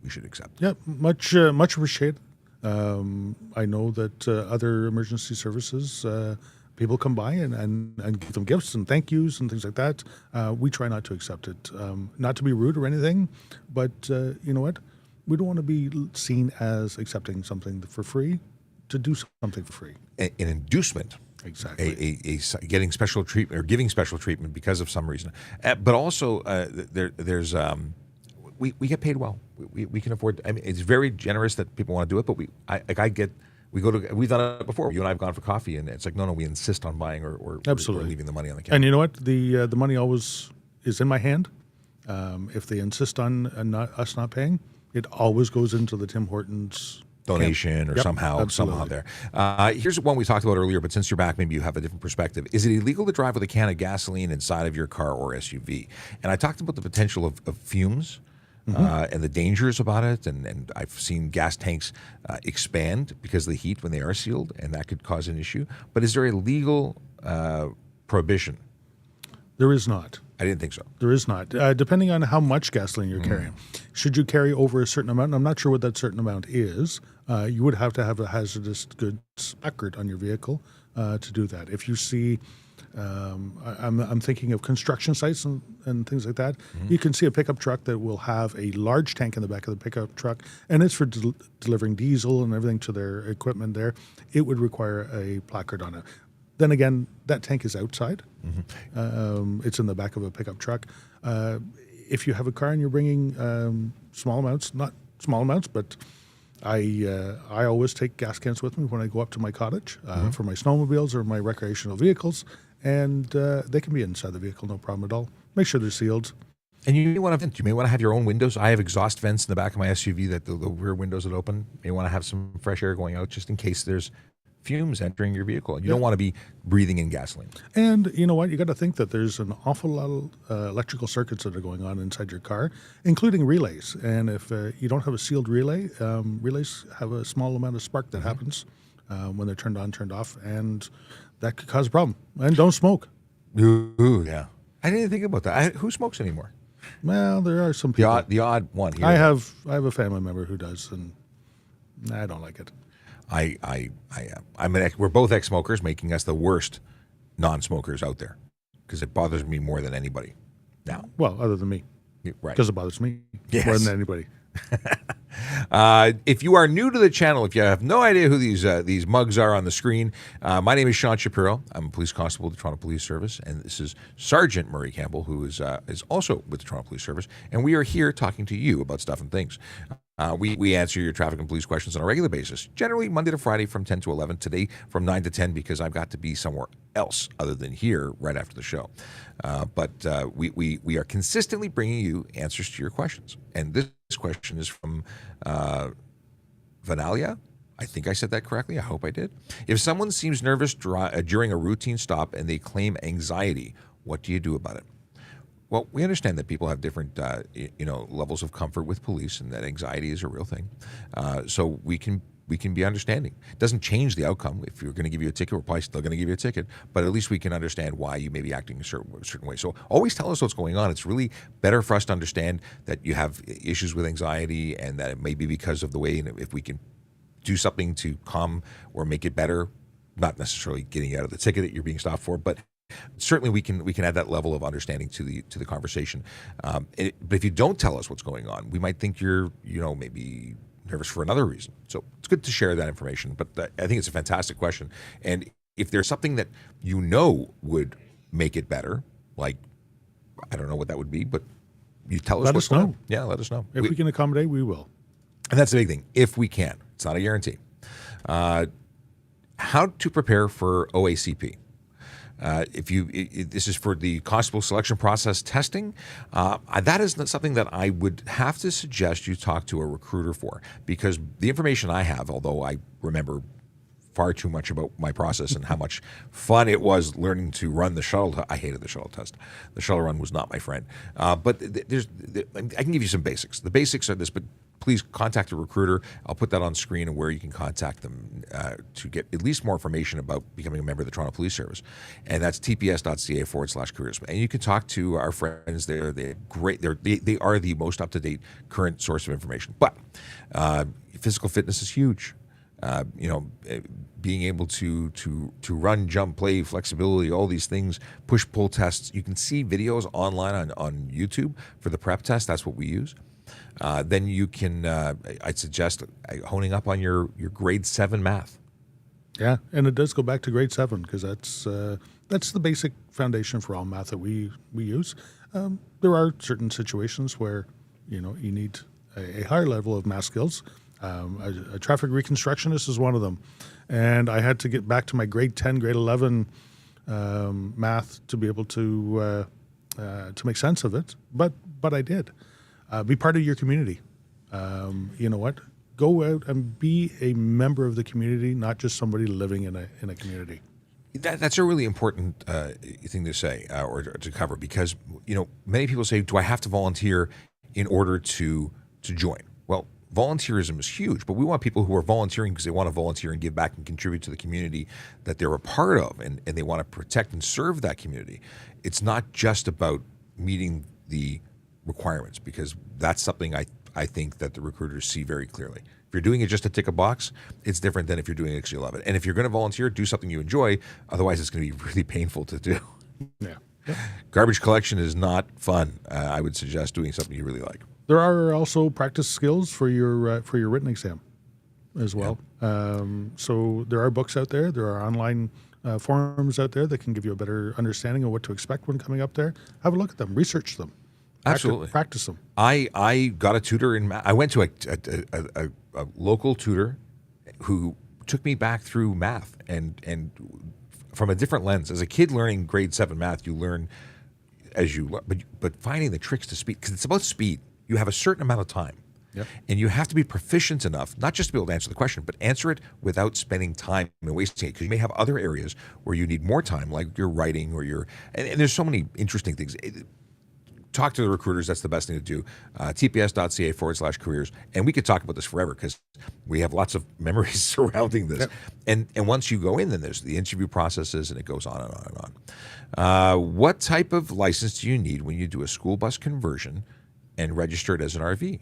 should accept. yeah, much appreciated. I know that other emergency services, people come by and give them gifts and thank yous and things like that. We try not to accept it. Not to be rude or anything, but you know what? We don't want to be seen as accepting something for free to do something for free. An inducement. Exactly. A getting special treatment or giving special treatment because of some reason. But also, there's we get paid well. We can afford. I mean, it's very generous that people want to do it. But we've done it before. You and I have gone for coffee, and it's like no, we insist on buying or Absolutely. or leaving the money on the counter. And you know what? The money always is in my hand. If they insist on us not paying, it always goes into the Tim Hortons donation or somehow there. Here's one we talked about earlier, but since you're back, maybe you have a different perspective. Is it illegal to drive with a can of gasoline inside of your car or SUV? And I talked about the potential of fumes. And the dangers about it, and I've seen gas tanks expand because of the heat when they are sealed, and that could cause an issue. But is there a legal prohibition? There is not. I didn't think so. There is not. Depending on how much gasoline you're carrying. Should you carry over a certain amount, and I'm not sure what that certain amount is, you would have to have a hazardous goods record on your vehicle to do that. If you see, I'm thinking of construction sites and things like that. You can see a pickup truck that will have a large tank in the back of the pickup truck, and it's for delivering diesel and everything to their equipment there. It would require a placard on it. Then again, that tank is outside. It's in the back of a pickup truck. If you have a car and you're bringing small amounts, not small amounts, but I always take gas cans with me when I go up to my cottage for my snowmobiles or my recreational vehicles, and they can be inside the vehicle, no problem at all. Make sure they're sealed. And you may want to have your own windows. I have exhaust vents in the back of my SUV that the rear windows would open. You may want to have some fresh air going out just in case there's fumes entering your vehicle. You don't want to be breathing in gasoline. And you know what? You got to think that there's an awful lot of electrical circuits that are going on inside your car, including relays. And if you don't have a sealed relay, relays have a small amount of spark that happens when they're turned on, turned off, and that could cause a problem. And don't smoke. Ooh, yeah. I didn't even think about that. Who smokes anymore? Well, there are some people. The odd one here. I have a family member who does, and I don't like it. We're both ex-smokers, making us the worst non-smokers out there because it bothers me more than anybody now. Well, other than me. Right. Because it bothers me Yes. more than anybody. If you are new to the channel, if you have no idea who these mugs are on the screen, my name is Sean Shapiro. I'm a police constable with the Toronto Police Service, and this is Sergeant Murray Campbell, who is also with the Toronto Police Service, and we are here talking to you about stuff and things. We answer your traffic and police questions on a regular basis, generally Monday to Friday from 10 to 11, today from 9 to 10 because I've got to be somewhere else other than here right after the show. But we are consistently bringing you answers to your questions. And this question is from Vanalia. I think I said that correctly. I hope I did. If someone seems nervous during a routine stop and they claim anxiety, what do you do about it? Well, we understand that people have different, levels of comfort with police, and that anxiety is a real thing. So we can be understanding. It doesn't change the outcome. If you're going to give you a ticket, we're probably still going to give you a ticket. But at least we can understand why you may be acting a certain way. So always tell us what's going on. It's really better for us to understand that you have issues with anxiety, and that it may be because of the way. And if we can do something to calm or make it better, not necessarily getting out of the ticket that you're being stopped for, but certainly we can add that level of understanding to the conversation. But if you don't tell us what's going on, we might think you're maybe nervous for another reason. So it's good to share that information. But I think it's a fantastic question. And if there's something that would make it better, like I don't know what that would be, but you tell us. Let us know. Yeah, let us know. If we can accommodate, we will. And that's the big thing. If we can, it's not a guarantee. How to prepare for OACP. This is for the constable selection process testing. That is something that I would have to suggest you talk to a recruiter for, because the information I have, although I remember far too much about my process and how much fun it was learning to run the shuttle. I hated the shuttle test. The shuttle run was not my friend. But I can give you some basics. The basics are this, but please contact a recruiter. I'll put that on screen and where you can contact them to get at least more information about becoming a member of the Toronto Police Service. And that's tps.ca/careers. And you can talk to our friends there. They're great. They are the most up-to-date current source of information. But physical fitness is huge. Being able to run, jump, play, flexibility, all these things, push-pull tests. You can see videos online on YouTube for the prep test. That's what we use. Then you can, I'd suggest honing up on your grade 7 math. Yeah, and it does go back to grade 7 because that's the basic foundation for all math that we use. There are certain situations where you need a higher level of math skills. A traffic reconstructionist is one of them, and I had to get back to my grade 10, grade 11 math to be able to make sense of it. But I did. Be part of your community. You know what? Go out and be a member of the community, not just somebody living in a community. That's a really important thing to say or to cover, because many people say, "Do I have to volunteer in order to join?" Well, volunteerism is huge, but we want people who are volunteering because they want to volunteer and give back and contribute to the community that they're a part of, and they want to protect and serve that community. It's not just about meeting the requirements, because that's something I think that the recruiters see very clearly. If you're doing it just to tick a box, it's different than if you're doing it because you love it. And if you're going to volunteer, do something you enjoy. Otherwise, it's going to be really painful to do. Yeah. Garbage collection is not fun. I would suggest doing something you really like. There are also practice skills for your written exam as well. Yeah. So there are books out there. There are online forums out there that can give you a better understanding of what to expect when coming up there. Have a look at them. Research them. Absolutely. Practice them. I got a tutor in math. I went to a local tutor who took me back through math and from a different lens. As a kid learning grade 7 math, you learn as you learn, but finding the tricks to speed, because it's about speed. You have a certain amount of time. Yep. And you have to be proficient enough, not just to be able to answer the question, but answer it without spending time and wasting it, because you may have other areas where you need more time, like your writing or and there's so many interesting things. Talk to the recruiters. That's the best thing to do. tps.ca/careers. And we could talk about this forever because we have lots of memories surrounding this. Yep. And once you go in, then there's the interview processes, and it goes on and on and on. What type of license do you need when you do a school bus conversion and register it as an RV?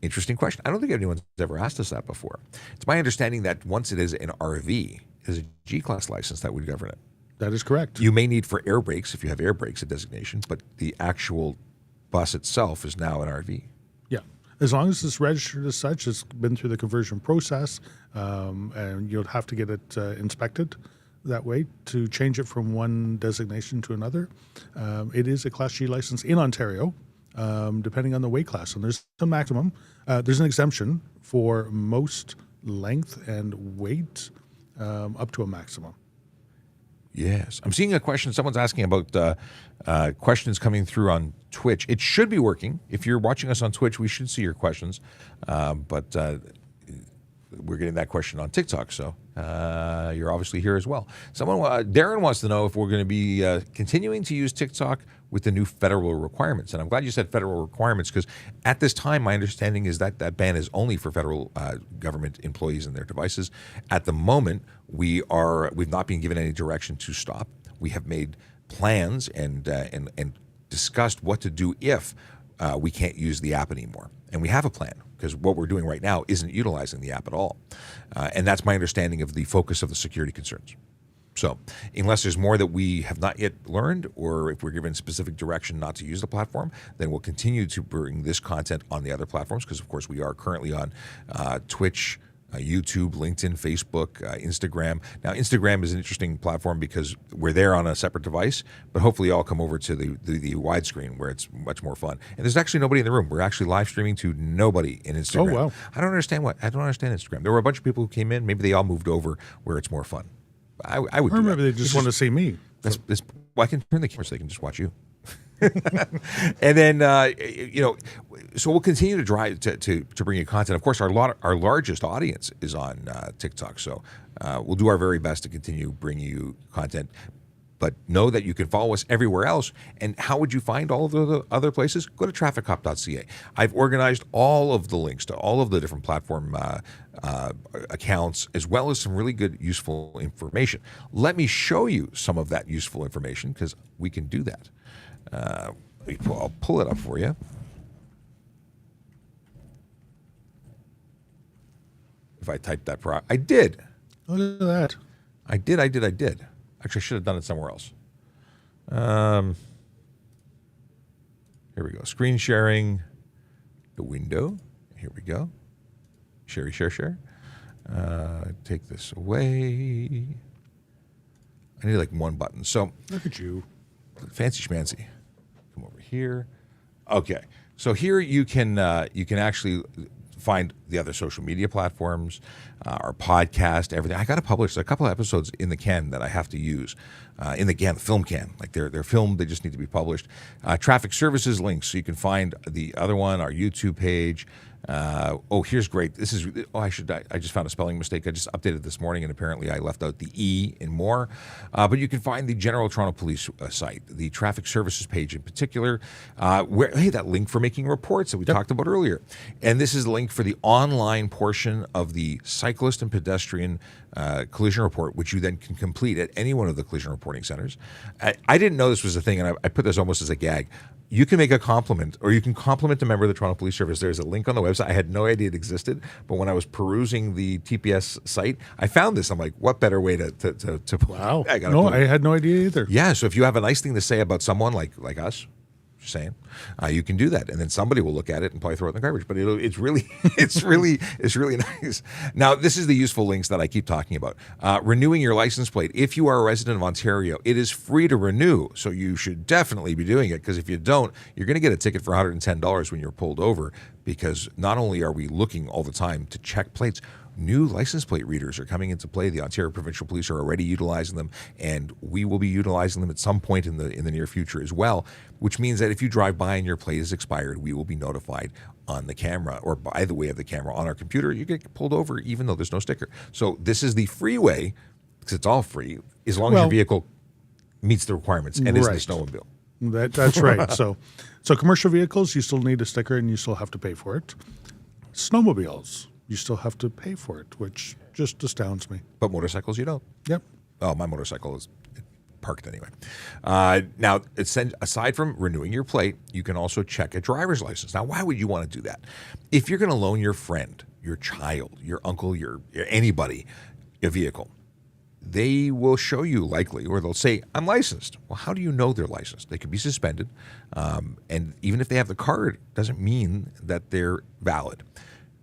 Interesting question. I don't think anyone's ever asked us that before. It's my understanding that once it is an RV, it is a G-class license that would govern it. That is correct. You may need for air brakes if you have air brakes, a designation, but the actual bus itself is now an RV. Yeah. As long as it's registered as such, it's been through the conversion process, and you'll have to get it inspected that way to change it from one designation to another. It is a Class G license in Ontario, depending on the weight class. And there's a maximum. There's an exemption for most length and weight up to a maximum. Yes. I'm seeing a question. Someone's asking about questions coming through on Twitch. It should be working. If you're watching us on Twitch, we should see your questions. But we're getting that question on TikTok, so you're obviously here as well. Darren wants to know if we're going to be continuing to use TikTok with the new federal requirements. And I'm glad you said federal requirements, because at this time, my understanding is that that ban is only for federal government employees and their devices. At the moment, we've not been given any direction to stop. We have made plans and discussed what to do if we can't use the app anymore. And we have a plan, because what we're doing right now isn't utilizing the app at all. And that's my understanding of the focus of the security concerns. So unless there's more that we have not yet learned, or if we're given specific direction not to use the platform, then we'll continue to bring this content on the other platforms, because, of course, we are currently on Twitch, YouTube, LinkedIn, Facebook, Instagram. Now, Instagram is an interesting platform because we're there on a separate device, but hopefully I'll come over to the widescreen where it's much more fun. And there's actually nobody in the room. We're actually live streaming to nobody in Instagram. Oh, wow. I don't understand Instagram. There were a bunch of people who came in. Maybe they all moved over where it's more fun. I would. Or maybe they just want to see me. Well, I can turn the camera so they can just watch you. And then so we'll continue to drive to bring you content. Of course, our largest audience is on TikTok, so we'll do our very best to continue bringing you content. But know that you can follow us everywhere else. And how would you find all of the other places? Go to trafficcop.ca. I've organized all of the links to all of the different platform accounts, as well as some really good, useful information. Let me show you some of that useful information, because we can do that. I'll pull it up for you. If I typed that, I did. Look at that. I did. Actually, I should have done it somewhere else. Here we go. Screen sharing, the window. Here we go. Share. Take this away. I need like one button. So Look at you. fancy schmancy. Come over here. Okay. So here you can actually find the other social media platforms, our podcast, everything. I got to publish a couple of episodes in the can that I have to use in the film can. Like they're filmed, they just need to be published. Traffic services links, so you can find the other one, our YouTube page. Here's great. I just found a spelling mistake. I just updated this morning, and apparently I left out the E in more. But you can find the General Toronto Police site, the traffic services page in particular, that link for making reports that we talked about earlier. And this is the link for the online portion of the cyclist and pedestrian collision report, which you then can complete at any one of the collision reporting centers. I didn't know this was a thing, and I put this almost as a gag. You can make a compliment, or you can compliment a member of the Toronto Police Service. There's a link on the website. I had no idea it existed, but when I was perusing the TPS site, I found this. I'm like, what better way to Wow. I had no idea either. Yeah, so if you have a nice thing to say about someone like us, just saying, you can do that, and then somebody will look at it and probably throw it in the garbage. But it's really nice. Now, this is the useful links that I keep talking about. Renewing your license plate. If you are a resident of Ontario, it is free to renew, so you should definitely be doing it, because if you don't, you're going to get a ticket for $110 when you're pulled over, because not only are we looking all the time to check plates, new license plate readers are coming into play. The Ontario Provincial Police are already utilizing them, and we will be utilizing them at some point in the near future as well, which means that if you drive by and your plate is expired, we will be notified on the camera, or by the way of the camera on our computer. You get pulled over even though there's no sticker. So this is the free way, because it's all free, as long as your vehicle meets the requirements and is the snowmobile. That's right. So commercial vehicles, you still need a sticker and you still have to pay for it. Snowmobiles, you still have to pay for it, which just astounds me. But motorcycles, you don't. Yep. Oh, my motorcycle is parked anyway. Now, aside from renewing your plate, you can also check a driver's license. Now, why would you want to do that? If you're going to loan your friend, your child, your uncle, your anybody a vehicle, they will show you likely, or they'll say, I'm licensed. Well, how do you know they're licensed? They could be suspended. And even if they have the card, doesn't mean that they're valid.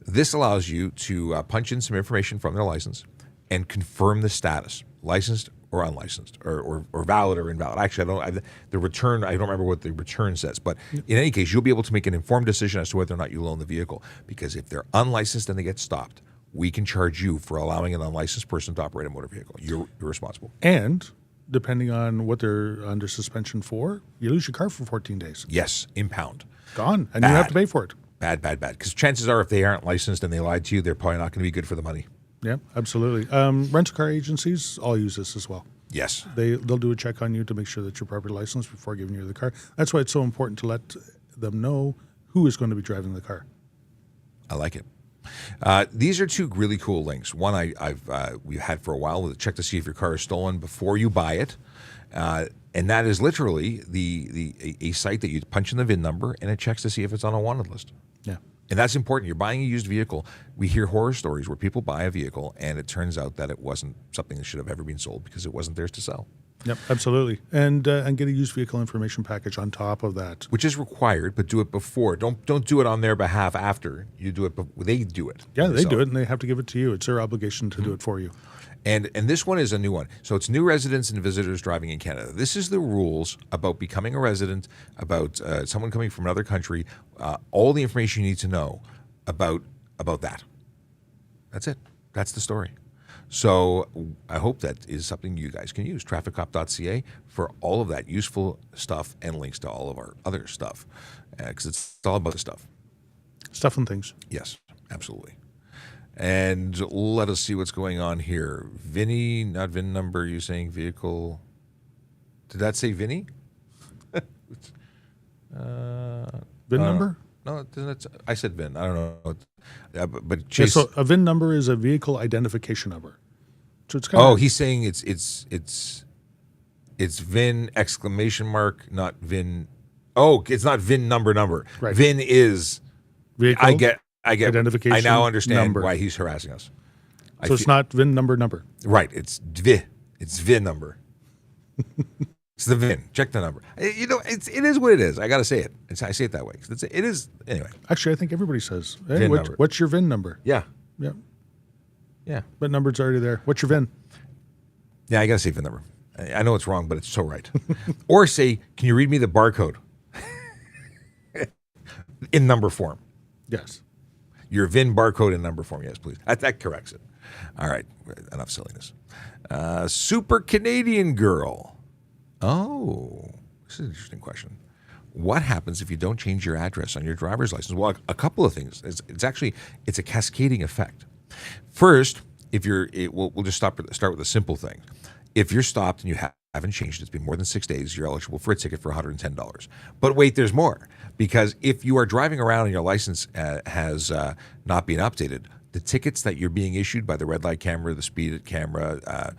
This allows you to punch in some information from their license and confirm the status, licensed or unlicensed, or valid or invalid. Actually, I don't remember what the return says, but in any case, you'll be able to make an informed decision as to whether or not you loan the vehicle. Because if they're unlicensed and they get stopped, we can charge you for allowing an unlicensed person to operate a motor vehicle. You're responsible. And depending on what they're under suspension for, you lose your car for 14 days. Yes, impound. Gone, and you have to pay for it. Bad. Because chances are, if they aren't licensed and they lied to you, they're probably not going to be good for the money. Yeah, absolutely. Rental car agencies all use this as well. Yes. They'll do a check on you to make sure that you're properly licensed before giving you the car. That's why it's so important to let them know who is going to be driving the car. I like it. These are two really cool links. One we've had for a while, with a check to see if your car is stolen before you buy it. And that is literally a site that you punch in the VIN number and it checks to see if it's on a wanted list. Yeah. And that's important. You're buying a used vehicle. We hear horror stories where people buy a vehicle and it turns out that it wasn't something that should have ever been sold because it wasn't theirs to sell. Yep, absolutely. And get a used vehicle information package on top of that. Which is required, but do it before. Don't do it on their behalf after. You do it they do it. Yeah, they do it and they have to give it to you. It's their obligation to do it for you. And this one is a new one. So it's new residents and visitors driving in Canada. This is the rules about becoming a resident, about someone coming from another country, all the information you need to know about that. That's it. That's the story. So I hope that is something you guys can use, trafficcop.ca, for all of that useful stuff and links to all of our other stuff, because it's all about the stuff. Stuff and things. Yes, absolutely. And let us see what's going on here. Vinny, not VIN number, you saying vehicle. Did that say Vinny? VIN number? No, I said VIN. I don't know. But Chase. Yeah, so a VIN number is a vehicle identification number. So it's kind of. Oh, he's saying it's VIN exclamation mark, not VIN. Oh, it's not VIN number. Right. VIN is. Vehicle. I get identification. I now understand number. why he's harassing us. So it's not VIN number. Right. It's VI. It's VIN number. It's the VIN. Check the number. You know, it is what it is. I got to say it. I say it that way. It is anyway. Actually, I think everybody says, "Hey, VIN number. what's your VIN number?" Yeah. Yeah. Yeah. But number's already there. What's your VIN? Yeah, I got to say VIN number. I know it's wrong, but it's so right. Or say, can you read me the barcode in number form? Yes. Your VIN barcode in number form. Yes, please. That corrects it. All right. Enough silliness. Super Canadian girl. Oh, this is an interesting question. What happens if you don't change your address on your driver's license? Well, a couple of things. It's a cascading effect. First, we'll just start with a simple thing. If you're stopped and you haven't changed, it's been more than 6 days, you're eligible for a ticket for $110. But wait, there's more. Because if you are driving around and your license has not been updated, the tickets that you're being issued by the red light camera, the speed camera,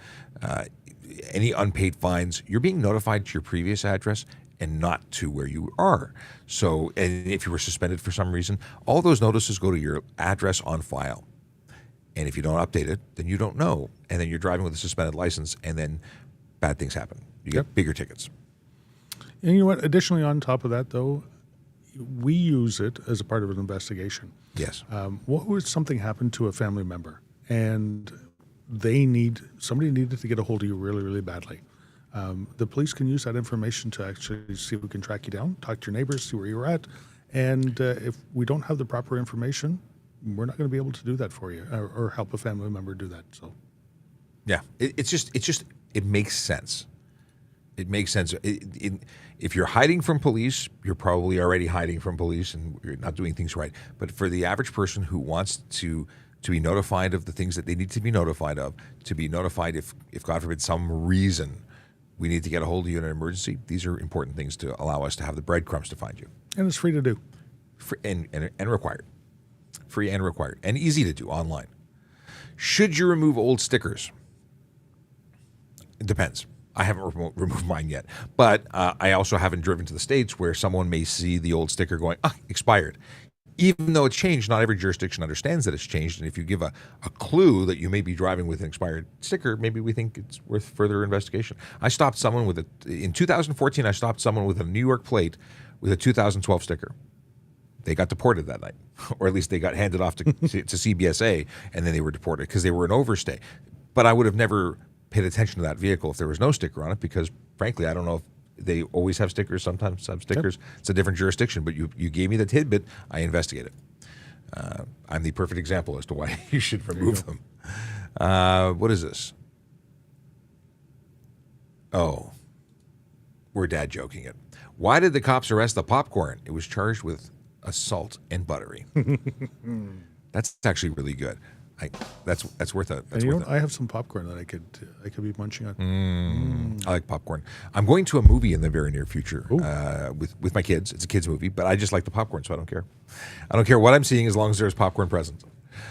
any unpaid fines, you're being notified to your previous address and not to where you are. So, and if you were suspended for some reason, all those notices go to your address on file. And if you don't update it, then you don't know. And then you're driving with a suspended license, and then bad things happen. You get bigger tickets. And you know what? Additionally, on top of that, though, we use it as a part of an investigation. Yes. What would something happen to a family member and somebody needed to get a hold of you really, really badly? The police can use that information to actually see if we can track you down, talk to your neighbors, see where you're at. And if we don't have the proper information, we're not going to be able to do that for you or help a family member do that. So, yeah, it makes sense. It makes sense. If you're hiding from police, you're probably already hiding from police and you're not doing things right. But for the average person who wants to be notified of the things that they need to be notified of, to be notified if God forbid, some reason we need to get a hold of you in an emergency, these are important things to allow us to have the breadcrumbs to find you. And it's free to do. Free and required. Free and required. And easy to do online. Should you remove old stickers? It depends. I haven't removed mine yet. But I also haven't driven to the States where someone may see the old sticker going, expired. Even though it's changed, not every jurisdiction understands that it's changed. And if you give a clue that you may be driving with an expired sticker, maybe we think it's worth further investigation. I stopped someone with in 2014, I stopped someone with a New York plate with a 2012 sticker. They got deported that night, or at least they got handed off to CBSA, and then they were deported because they were an overstay. But I would have never paid attention to that vehicle if there was no sticker on it, because frankly, I don't know if they always have stickers, sometimes have stickers. Yep. It's a different jurisdiction, but you gave me the tidbit, I investigated. I'm the perfect example as to why you should remove them. What is this? Oh, we're dad joking it. Why did the cops arrest the popcorn? It was charged with assault and buttery. That's actually really good. That's worth it. I have some popcorn that I could be munching on. I like popcorn. I'm going to a movie in the very near future with my kids. It's a kids movie, but I just like the popcorn, so I don't care. I don't care what I'm seeing as long as there's popcorn present.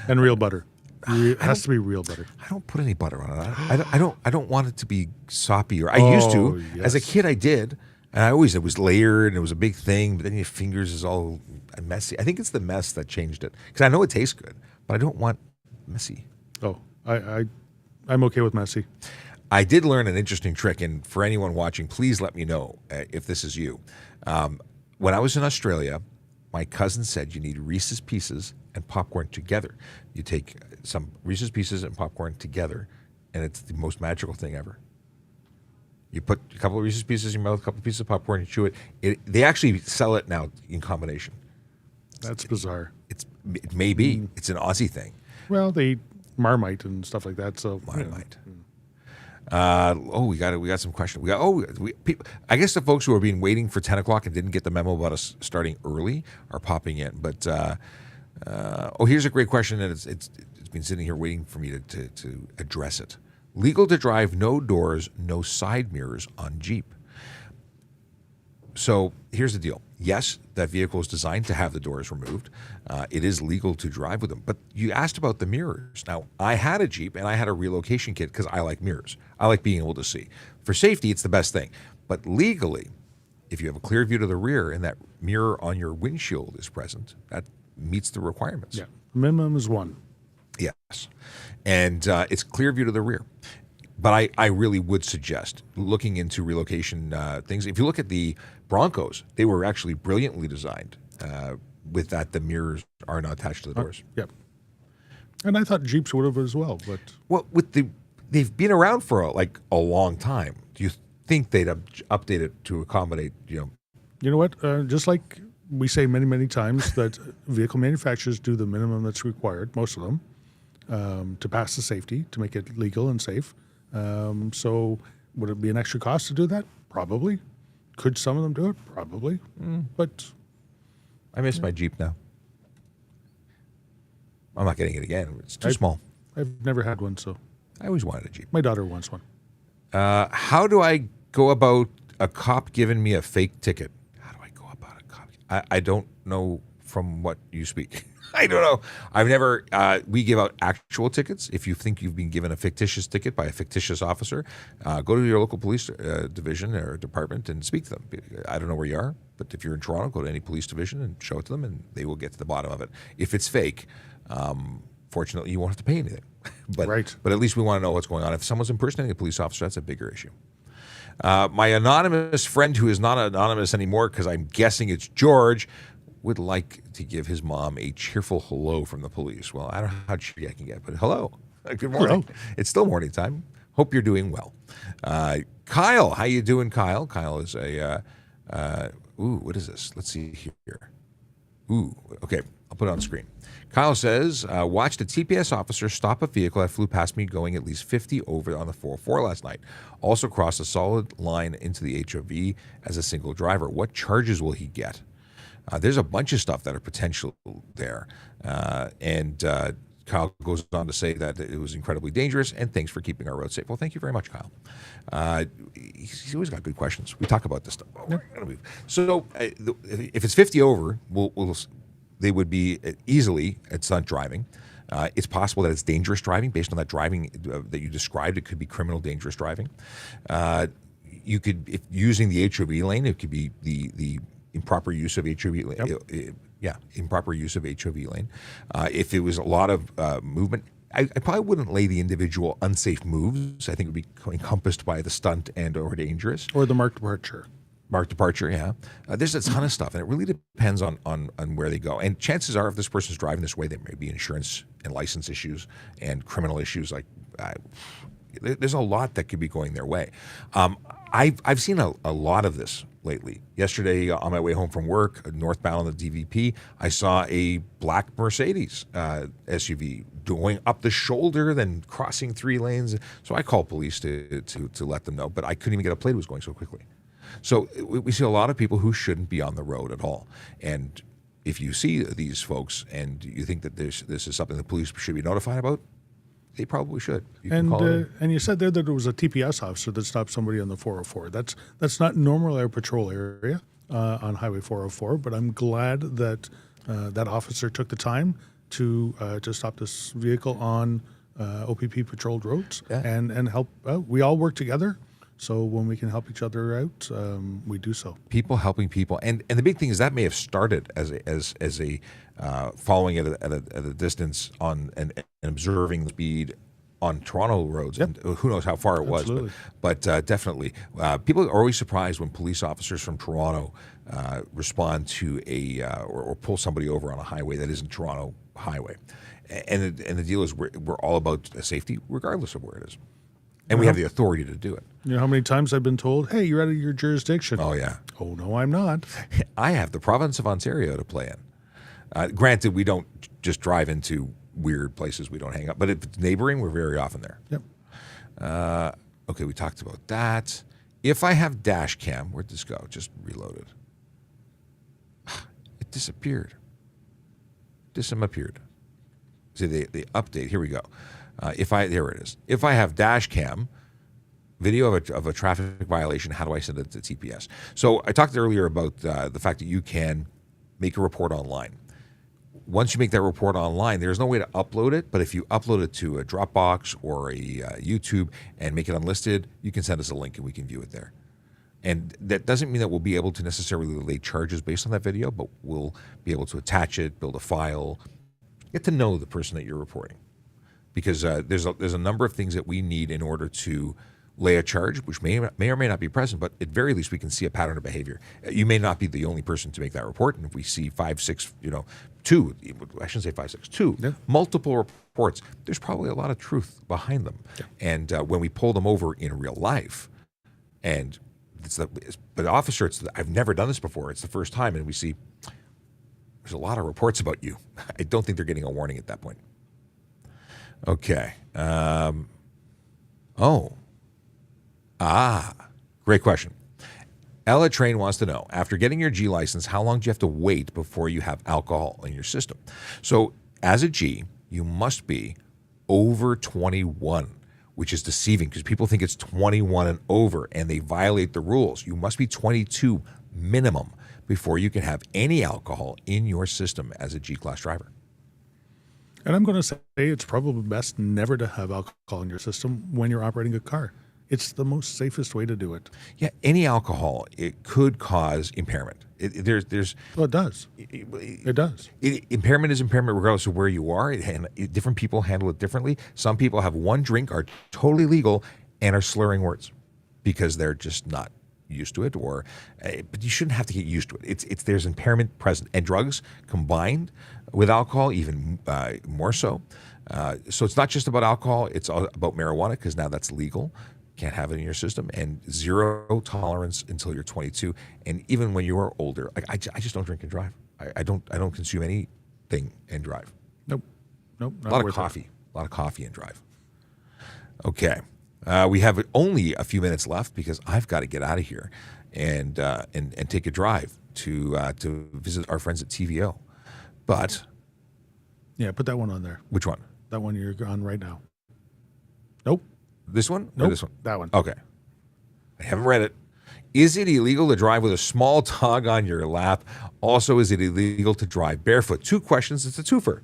And real butter. It has to be real butter. I don't put any butter on it. I don't want it to be soppy. Or I used to. Yes. As a kid, I did. And it was layered and it was a big thing, but then your fingers is all messy. I think it's the mess that changed it. Because I know it tastes good, but I don't want messy. Oh, I'm okay with messy. I did learn an interesting trick, and for anyone watching, please let me know if this is you. When I was in Australia, my cousin said you need Reese's Pieces and popcorn together. You take some Reese's Pieces and popcorn together, and it's the most magical thing ever. You put a couple of Reese's Pieces in your mouth, a couple of pieces of popcorn, you chew it. They actually sell it now in combination. That's bizarre. It may be. It's an Aussie thing. Well, they eat Marmite and stuff like that. So Marmite. We got some questions. I guess the folks who have been waiting for 10 o'clock and didn't get the memo about us starting early are popping in. But here's a great question, and it's been sitting here waiting for me to address it. Legal to drive no doors, no side mirrors on Jeep. So here's the deal. Yes, that vehicle is designed to have the doors removed. It is legal to drive with them. But you asked about the mirrors. Now, I had a Jeep and I had a relocation kit because I like mirrors. I like being able to see. For safety, it's the best thing. But legally, if you have a clear view to the rear and that mirror on your windshield is present, that meets the requirements. Yeah, minimum is 1. Yes. And it's clear view to the rear. But I really would suggest looking into relocation things. If you look at the Broncos, they were actually brilliantly designed with that the mirrors are not attached to the doors. Yep. And I thought Jeeps would have as well. But they've been around for a long time. Do you think they'd update it to accommodate, You know what? Just like we say many, many times that vehicle manufacturers do the minimum that's required, most of them, to pass the safety, to make it legal and safe. So would it be an extra cost to do that? Probably. Could some of them do it? Probably. But I miss my Jeep now. I'm not getting it again. It's too small. I've never had one, so. I always wanted a Jeep. My daughter wants one. How do I go about a cop giving me a fake ticket? How do I go about a cop? I don't know from what you speak. I don't know. I've never, we give out actual tickets. If you think you've been given a fictitious ticket by a fictitious officer, go to your local police division or department and speak to them. I don't know where you are, but if you're in Toronto, go to any police division and show it to them and they will get to the bottom of it. If it's fake, fortunately, you won't have to pay anything. Right. But at least we want to know what's going on. If someone's impersonating a police officer, that's a bigger issue. My anonymous friend, who is not anonymous anymore because I'm guessing it's George, would like to give his mom a cheerful hello from the police. Well, I don't know how cheery I can get, but hello. Good morning. Hello. It's still morning time. Hope you're doing well. Kyle, how you doing, Kyle? Kyle is what is this? Let's see here. Okay, I'll put it on the screen. Kyle says, watched a TPS officer stop a vehicle that flew past me going at least 50 over on the 404 last night. Also crossed a solid line into the HOV as a single driver. What charges will he get? There's a bunch of stuff that are potential there. And Kyle goes on to say that it was incredibly dangerous, and thanks for keeping our roads safe. Well, thank you very much, Kyle. He's always got good questions. We talk about this stuff. So if it's 50 over, they would be easily at stunt driving. It's possible that it's dangerous driving based on that driving that you described. It could be criminal dangerous driving. If using the HOV lane, it could be the improper use of HOV Yeah, improper use of HOV lane. If it was a lot of movement, I probably wouldn't lay the individual unsafe moves. I think it would be encompassed by the stunt and or dangerous. Or the marked departure. Marked departure, yeah. There's a ton of stuff, and it really depends on where they go. And chances are, if this person's driving this way, there may be insurance and license issues and criminal issues. Like, there's a lot that could be going their way. I've seen a lot of this lately. Yesterday, on my way home from work, northbound on the DVP, I saw a black Mercedes SUV going up the shoulder, then crossing 3 lanes. So I called police to let them know, but I couldn't even get a plate. It was going so quickly. So we see a lot of people who shouldn't be on the road at all. And if you see these folks and you think that this is something the police should be notified about, they probably should. You can call it. And you said there that there was a TPS officer that stopped somebody on the 404. That's not normally our patrol area on Highway 404, but I'm glad that that officer took the time to stop this vehicle on OPP patrolled roads and help out. We all work together, so when we can help each other out, we do so. People helping people, and the big thing is that may have started as a following at a distance on and observing the speed on Toronto roads, and who knows how far it was, but definitely people are always surprised when police officers from Toronto respond to or pull somebody over on a highway that isn't Toronto highway, and the deal is we're all about safety regardless of where it is, and we have the authority to do it. You know how many times I've been told, "Hey, you're out of your jurisdiction." Oh yeah. Oh no, I'm not. I have the province of Ontario to play in. Granted, we don't just drive into weird places. We don't hang up. But if it's neighboring, we're very often there. Yep. Okay, we talked about that. If I have dash cam, where'd this go? Just reloaded. It disappeared. Disappeared. See, the update. Here we go. There it is. If I have dash cam, video of a traffic violation, how do I send it to TPS? So I talked earlier about the fact that you can make a report online. Once you make that report online, there's no way to upload it, but if you upload it to a Dropbox or a YouTube and make it unlisted, you can send us a link and we can view it there. And that doesn't mean that we'll be able to necessarily lay charges based on that video, but we'll be able to attach it, build a file, get to know the person that you're reporting. Because there's a number of things that we need in order to lay a charge, which may or may not be present, but at very least we can see a pattern of behavior. You may not be the only person to make that report, and if we see 5, 6, two, I shouldn't say 5, 6, two, multiple reports, there's probably a lot of truth behind them. Yeah. And when we pull them over in real life, and but the officer, I've never done this before, it's the first time, and we see there's a lot of reports about you. I don't think they're getting a warning at that point. Okay. Great question. Ella Train wants to know, after getting your G license, how long do you have to wait before you have alcohol in your system? So as a G, you must be over 21, which is deceiving because people think it's 21 and over and they violate the rules. You must be 22 minimum before you can have any alcohol in your system as a G-class driver. And I'm going to say it's probably best never to have alcohol in your system when you're operating a car. It's the most safest way to do it. Yeah, any alcohol, it could cause impairment. Well, it does. It does. Impairment is impairment regardless of where you are. Different people handle it differently. Some people have one drink, are totally legal, and are slurring words because they're just not used to it. But you shouldn't have to get used to it. There's impairment present, and drugs combined with alcohol even more so. So it's not just about alcohol. It's about marijuana because now that's legal. Can't have it in your system, and zero tolerance until you're 22. And even when you are older, I just don't drink and drive. I don't consume anything and drive. Nope. A lot of coffee and drive. Okay, we have only a few minutes left because I've got to get out of here and take a drive to visit our friends at TVO. But yeah, put that one on there. Which one? That one you're on right now. Nope. This one? Nope. Or this one? That one. Okay. I haven't read it. Is it illegal to drive with a small dog on your lap? Also, is it illegal to drive barefoot? 2 questions. It's a twofer.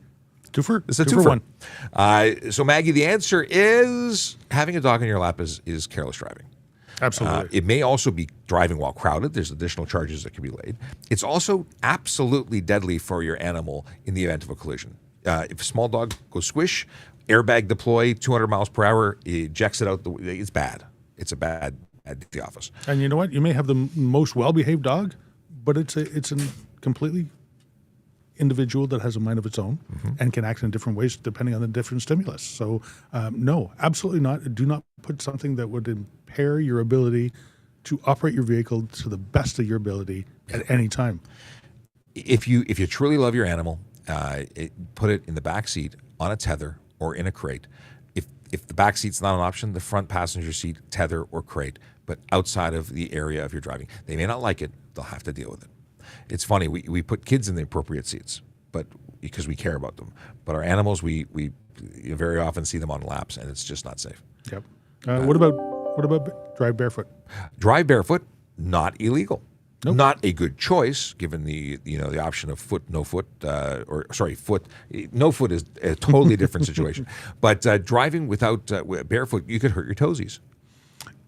It's a twofer. One. So, Maggie, the answer is having a dog on your lap is careless driving. Absolutely. It may also be driving while crowded. There's additional charges that can be laid. It's also absolutely deadly for your animal in the event of a collision. If a small dog goes squish, airbag deploy, 200 miles per hour, ejects it out. It's bad. It's a bad at the office. And you know what? You may have the most well-behaved dog, but it's a completely individual that has a mind of its own and can act in different ways depending on the different stimulus. So, no, absolutely not. Do not put something that would impair your ability to operate your vehicle to the best of your ability at any time. If you truly love your animal, put it in the back seat on a tether or in a crate. If the back seat's not an option, the front passenger seat, tether or crate, but outside of the area of your driving. They may not like it. They'll have to deal with it. It's funny. We put kids in the appropriate seats, but because we care about them. But our animals, we very often see them on laps, and it's just not safe. Yep. What about drive barefoot? Drive barefoot, not illegal. Nope. Not a good choice, given the option of foot, no foot, foot. No foot is a totally different situation. But driving without barefoot, you could hurt your toesies.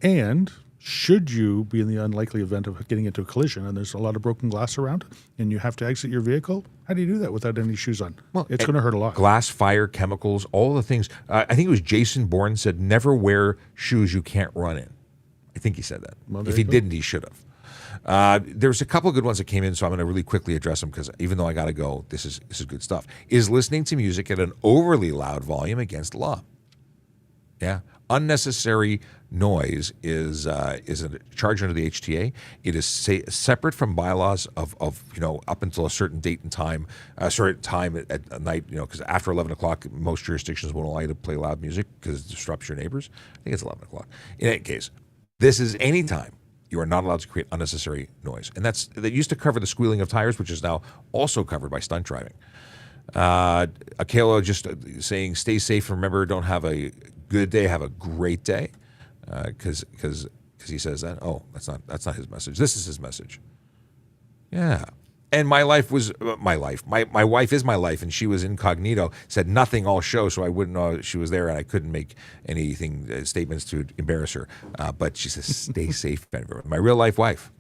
And should you be in the unlikely event of getting into a collision and there's a lot of broken glass around and you have to exit your vehicle, how do you do that without any shoes on? Well, it's going to hurt a lot. Glass, fire, chemicals, all the things. I think it was Jason Bourne said, never wear shoes you can't run in. I think he said that. Well, if he didn't, he should have. There's a couple of good ones that came in, so I'm going to really quickly address them because even though I got to go, this is good stuff. Is listening to music at an overly loud volume against the law? Yeah, unnecessary noise is a charge under the HTA. It is separate from bylaws of up until a certain date and time, a certain time at night. Because after 11 o'clock, most jurisdictions won't allow you to play loud music because it disrupts your neighbors. I think it's 11 o'clock. In any case, this is any time. You are not allowed to create unnecessary noise. And that used to cover the squealing of tires, which is now also covered by stunt driving. Akela just saying, stay safe. Remember, don't have a good day, have a great day. Because he says that. Oh, that's not his message. This is his message. Yeah. And my life was my life. My wife is my life, and she was incognito, said nothing all show, so I wouldn't know she was there, and I couldn't make anything, statements to embarrass her. But she says, stay safe, everyone. My real life wife.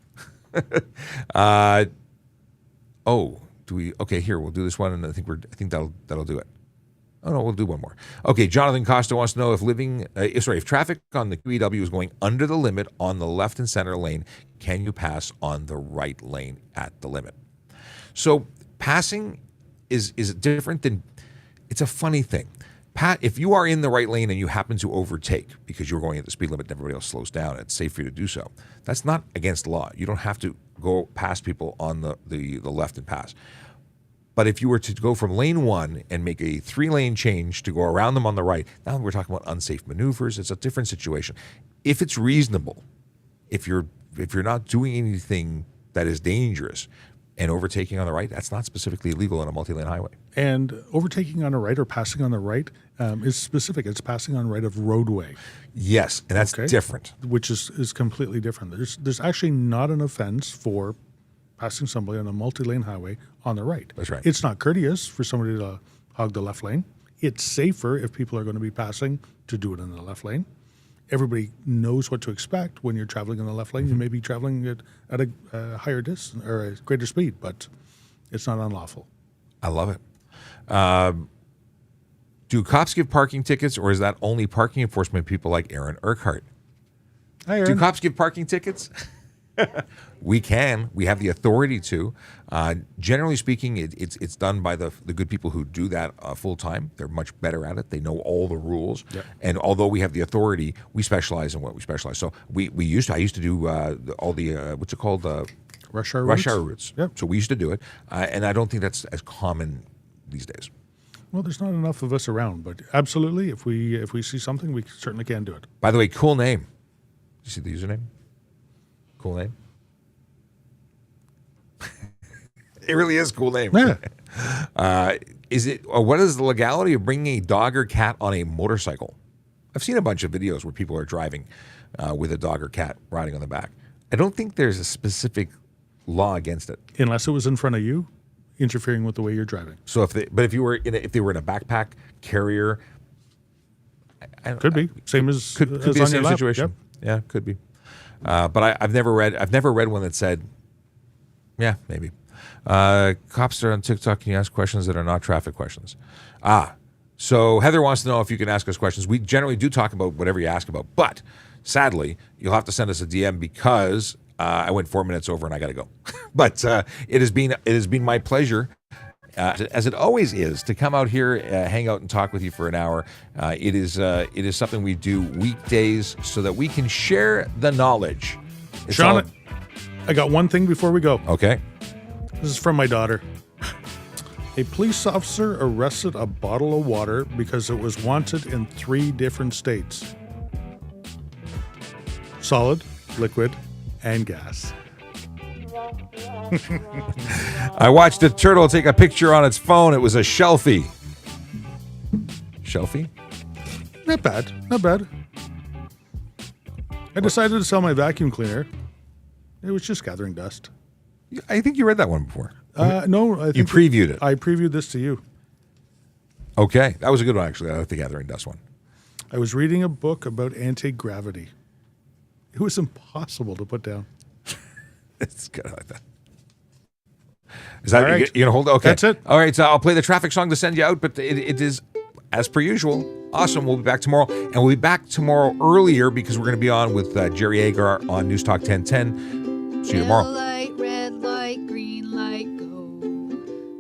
Okay, here, we'll do this one, and I think that'll do it. Oh, no, we'll do one more. Okay, Jonathan Costa wants to know if traffic on the QEW is going under the limit on the left and center lane, can you pass on the right lane at the limit? So passing is different than, it's a funny thing. If you are in the right lane and you happen to overtake because you're going at the speed limit and everybody else slows down, it's safe for you to do so. That's not against the law. You don't have to go past people on the left and pass. But if you were to go from lane 1 and make a 3-lane change to go around them on the right, now we're talking about unsafe maneuvers. It's a different situation. If it's reasonable, if you're not doing anything that is dangerous and overtaking on the right, that's not specifically illegal on a multi-lane highway. And overtaking on a right or passing on the right is specific. It's passing on right of roadway. Yes, and that's different. Which is completely different. There's actually not an offense for passing somebody on a multi-lane highway on the right. That's right. It's not courteous for somebody to hog the left lane. It's safer if people are going to be passing to do it in the left lane. Everybody knows what to expect when you're traveling in the left lane. Mm-hmm. You may be traveling at a higher distance or a greater speed, but it's not unlawful. I love it. Do cops give parking tickets, or is that only parking enforcement people like Aaron Urquhart? Hi, Aaron. Do cops give parking tickets? We can. We have the authority to. Generally speaking, it's done by the good people who do that full time. They're much better at it. They know all the rules. Yep. And although we have the authority, we specialize in what we specialize. So I used to do all the what's it called? Rush hour routes. Yep. So we used to do it, and I don't think that's as common these days. Well, there's not enough of us around, but absolutely, if we see something, we certainly can do it. By the way, cool name. You see the username? Cool name. It really is a cool name. Yeah. What is the legality of bringing a dog or cat on a motorcycle? I've seen a bunch of videos where people are driving with a dog or cat riding on the back. I don't think there's a specific law against it, unless it was in front of you, interfering with the way you're driving. So if they were in a backpack carrier, could be same as could be on the your same lap. situation. Yep. Yeah, could be. But I've never read one that said, yeah, maybe. Cops are on TikTok. Can you ask questions that are not traffic questions? So Heather wants to know if you can ask us questions. We generally do talk about whatever you ask about, but sadly, you'll have to send us a DM because I went 4 minutes over and I got to go. But it has been my pleasure, as it always is, to come out here, hang out, and talk with you for an hour. It is something we do weekdays so that we can share the knowledge. Sean, I got one thing before we go. Okay. This is from my daughter. A police officer arrested a bottle of water because it was wanted in 3 different states: solid, liquid, and gas. I watched a turtle take a picture on its phone. It was a shelfie. Shelfie? Not bad. Not bad. I decided to sell my vacuum cleaner. It was just gathering dust. I think you read that one before. No, I think You previewed it. I previewed this to you. Okay. That was a good one, actually. I like the Gathering Dust one. I was reading a book about anti-gravity. It was impossible to put down. It's good. I like that. Is that All right. you're going to hold it? Okay. That's it. All right. So I'll play the traffic song to send you out, but it is, as per usual, awesome. We'll be back tomorrow. And we'll be back tomorrow earlier because we're going to be on with Jerry Agar on News Talk 1010. See you tomorrow. Yellow light, red light, green light, go.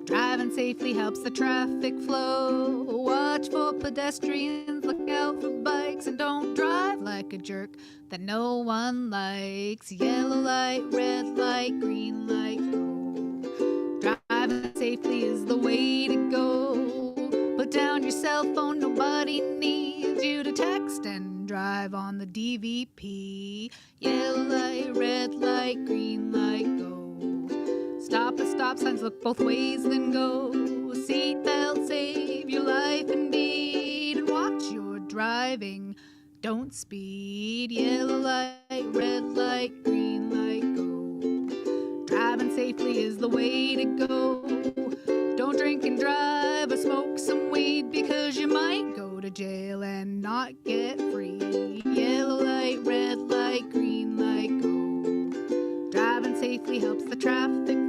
Driving safely helps the traffic flow. Watch for pedestrians, look out for bikes, and don't drive like a jerk that no one likes. Yellow light, red light, green light, go. Driving safely is the way to go. Put down your cell phone, nobody needs you to text and drive on the DVP. Yellow light, red light, green light, go. Stop at stop signs, look both ways, then go. Seatbelt, save your life indeed. And watch your driving, don't speed. Yellow light, red light, green light, go. Driving safely is the way to go. Don't drink and drive or smoke some weed, because you might go to jail and not get free. Yellow light, red light, green light, go. Driving safely helps the traffic